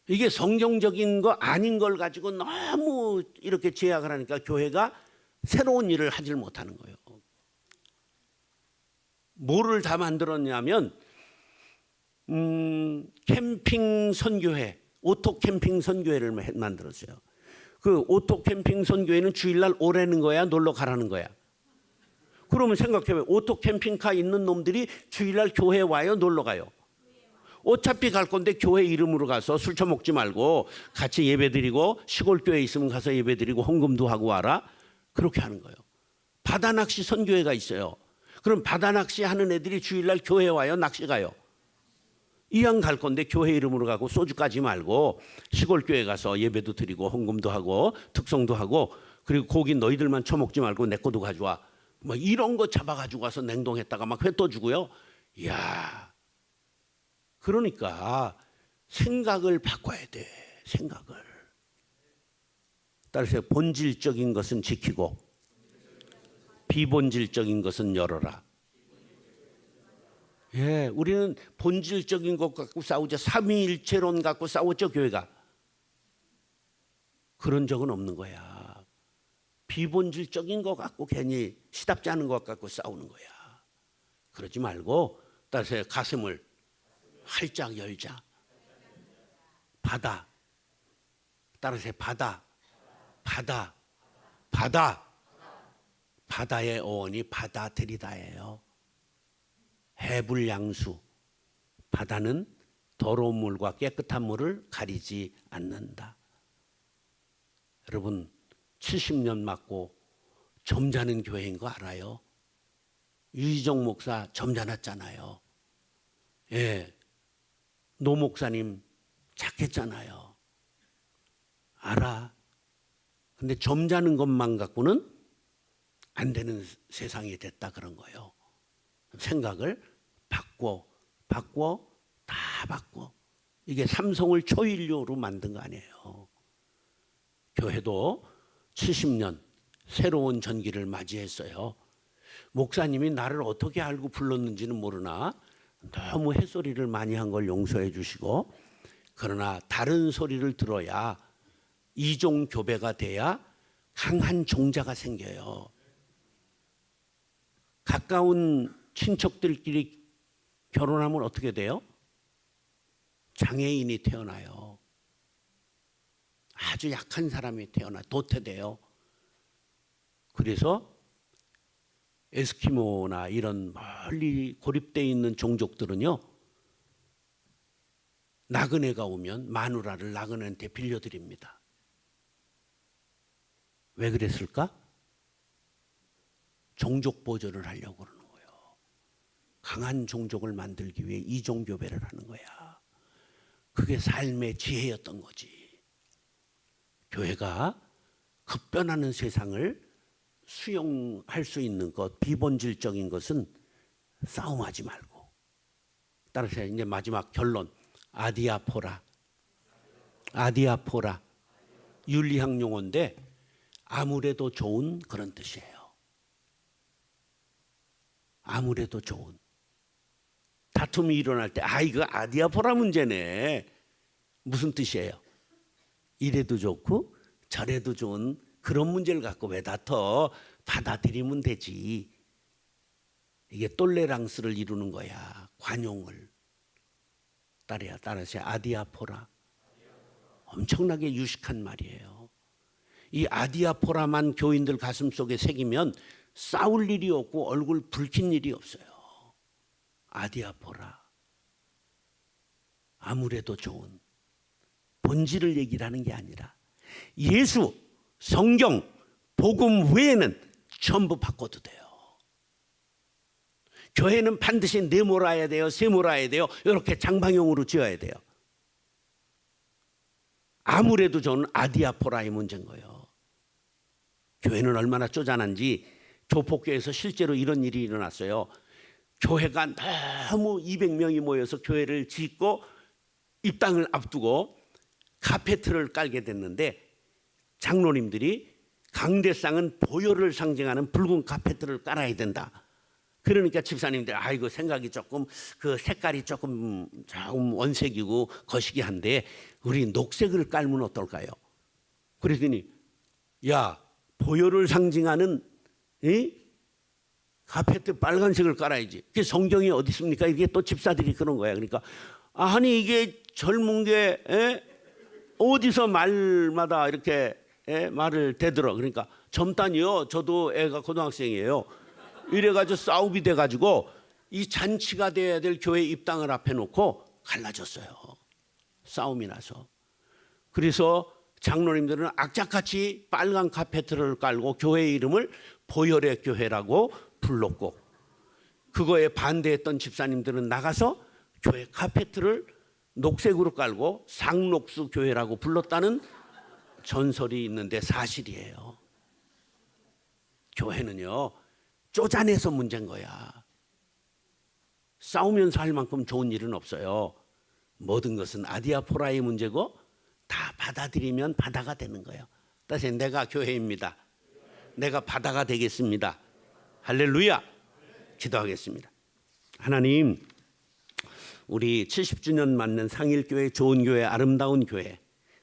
이게 성경적인 거 아닌 걸 가지고 너무 이렇게 제약을 하니까 교회가 새로운 일을 하질 못하는 거예요. 뭐를 다 만들었냐면 캠핑 선교회, 오토 캠핑 선교회를 만들었어요. 그 오토 캠핑 선교회는 주일날 오라는 거야, 놀러 가라는 거야? 그러면 생각해봐요. 오토 캠핑카 있는 놈들이 주일날 교회 와요, 놀러 가요? 어차피 갈 건데 교회 이름으로 가서 술 처먹지 말고 같이 예배드리고 시골 교회 있으면 가서 예배드리고 헌금도 하고 와라. 그렇게 하는 거예요. 바다낚시 선교회가 있어요. 그럼 바다낚시 하는 애들이 주일날 교회 와요, 낚시 가요? 이왕 갈 건데 교회 이름으로 가고 소주 까지 말고 시골 교회 가서 예배도 드리고 헌금도 하고 특성도 하고 그리고 고기 너희들만 처먹지 말고 내 것도 가져와. 뭐 이런 거 잡아가지고 와서 냉동했다가 막 회 떠주고요. 이야, 그러니까 생각을 바꿔야 돼. 생각을. 따라서 본질적인 것은 지키고 비본질적인 것은 열어라. 예, 우리는 본질적인 것 갖고 싸우죠. 삼위일체론 갖고 싸웠죠, 교회가. 그런 적은 없는 거야. 비본질적인 것 갖고 괜히 시답지 않은 것 갖고 싸우는 거야. 그러지 말고 따라서 가슴을 활짝 열자. 바다. 따라서 바다. 바다. 바다. 바다의 어원이 받아들이다예요. 해불양수. 바다는 더러운 물과 깨끗한 물을 가리지 않는다. 여러분 70년 맞고 점잖은 교회인 거 알아요? 유희정 목사 점잖았잖아요. 예, 노 목사님 착했잖아요. 알아. 근데 점잖은 것만 갖고는 안 되는 세상이 됐다 그런 거예요. 생각을 바꿔 다 바꿔. 이게 삼성을 초인류로 만든 거 아니에요. 교회도 70년 새로운 전기를 맞이했어요. 목사님이 나를 어떻게 알고 불렀는지는 모르나 너무 햇소리를 많이 한 걸 용서해 주시고, 그러나 다른 소리를 들어야 이종 교배가 돼야 강한 종자가 생겨요. 가까운 친척들끼리 결혼하면 어떻게 돼요? 장애인이 태어나요. 아주 약한 사람이 도태돼요. 그래서 에스키모나 이런 멀리 고립되어 있는 종족들은요, 나그네가 오면 마누라를 나그네한테 빌려드립니다. 왜 그랬을까? 종족 보존을 하려고 그러는 거예요. 강한 종족을 만들기 위해 이종교배를 하는 거야. 그게 삶의 지혜였던 거지. 교회가 급변하는 세상을 수용할 수 있는 것, 비본질적인 것은 싸움하지 말고. 따라서 이제 마지막 결론, 아디아포라. 아디아포라. 윤리학 용어인데 아무래도 좋은 그런 뜻이에요. 아무래도 좋은. 다툼이 일어날 때 이거 아디아포라 문제네. 무슨 뜻이에요? 이래도 좋고 저래도 좋은 그런 문제를 갖고 왜 다퉈? 받아들이면 되지. 이게 똘레랑스를 이루는 거야. 관용을. 따라서 아디아포라. 엄청나게 유식한 말이에요. 이 아디아포라만 교인들 가슴속에 새기면 싸울 일이 없고 얼굴 붉힌 일이 없어요. 아디아포라. 아무래도 좋은. 본질을 얘기를 하는 게 아니라 예수, 성경, 복음 외에는 전부 바꿔도 돼요. 교회는 반드시 네모라야 돼요, 세모라야 돼요. 이렇게 장방형으로 지어야 돼요. 아무래도 저는 아디아포라의 문제인 거예요. 교회는 얼마나 쪼잔한지 조폭교회에서 실제로 이런 일이 일어났어요. 교회가 너무 200명이 모여서 교회를 짓고 입당을 앞두고 카페트를 깔게 됐는데 장로님들이 강대상은 보혈을 상징하는 붉은 카페트를 깔아야 된다. 그러니까 집사님들 이거 생각이 조금 그 색깔이 조금 원색이고 거시기한데 우리 녹색을 깔면 어떨까요? 그랬더니 야, 보혈을 상징하는 카페트 빨간색을 깔아야지. 그게 성경이 어디 있습니까? 이게 또 집사들이 그런 거야. 그러니까 아니 이게 젊은 게 어디서 말마다 이렇게 말을 대들어. 그러니까 젊다니요. 저도 애가 고등학생이에요. 이래가지고 싸움이 돼가지고 이 잔치가 돼야 될 교회 입당을 앞에 놓고 갈라졌어요. 싸움이 나서. 그래서 장로님들은 악착같이 빨간 카페트를 깔고 교회 이름을 보혈의 교회라고 불렀고, 그거에 반대했던 집사님들은 나가서 교회 카페트를 녹색으로 깔고 상록수 교회라고 불렀다는 전설이 있는데 사실이에요. 교회는요 쪼잔해서 문제인 거야. 싸우면서 할 만큼 좋은 일은 없어요. 모든 것은 아디아포라의 문제고 다 받아들이면 바다가 되는 거예요. 다시 내가 교회입니다. 내가 바다가 되겠습니다. 할렐루야. 기도하겠습니다. 하나님, 우리 70주년 맞는 상일교회, 좋은 교회, 아름다운 교회,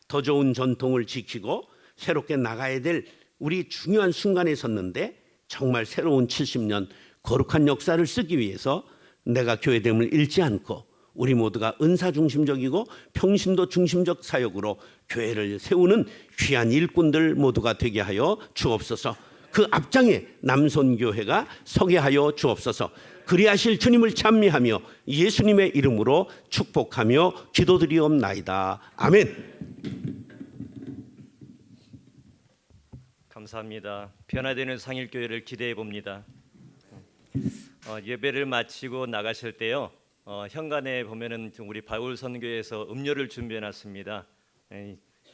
더 좋은 전통을 지키고 새롭게 나가야 될 우리 중요한 순간에 섰는데 정말 새로운 70년 거룩한 역사를 쓰기 위해서 내가 교회됨을 잃지 않고 우리 모두가 은사 중심적이고 평신도 중심적 사역으로 교회를 세우는 귀한 일꾼들 모두가 되게 하여 주옵소서. 그 앞장에 남손교회가 서게 하여 주옵소서. 그리하실 주님을 찬미하며 예수님의 이름으로 축복하며 기도드리옵나이다. 아멘.
감사합니다. 변화되는 상일교회를 기대해 봅니다. 예배를 마치고 나가실 때요, 현관에 보면은 우리 바울 선교에서 음료를 준비해 놨습니다.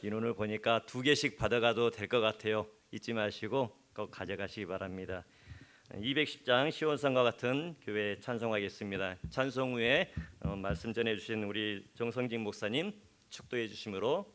인원을 보니까 2개씩 받아가도 될 것 같아요. 잊지 마시고 꼭 가져가시기 바랍니다. 210장 시온산과 같은 교회 찬송하겠습니다. 찬송 후에 말씀 전해주신 우리 정성진 목사님 축도해 주심으로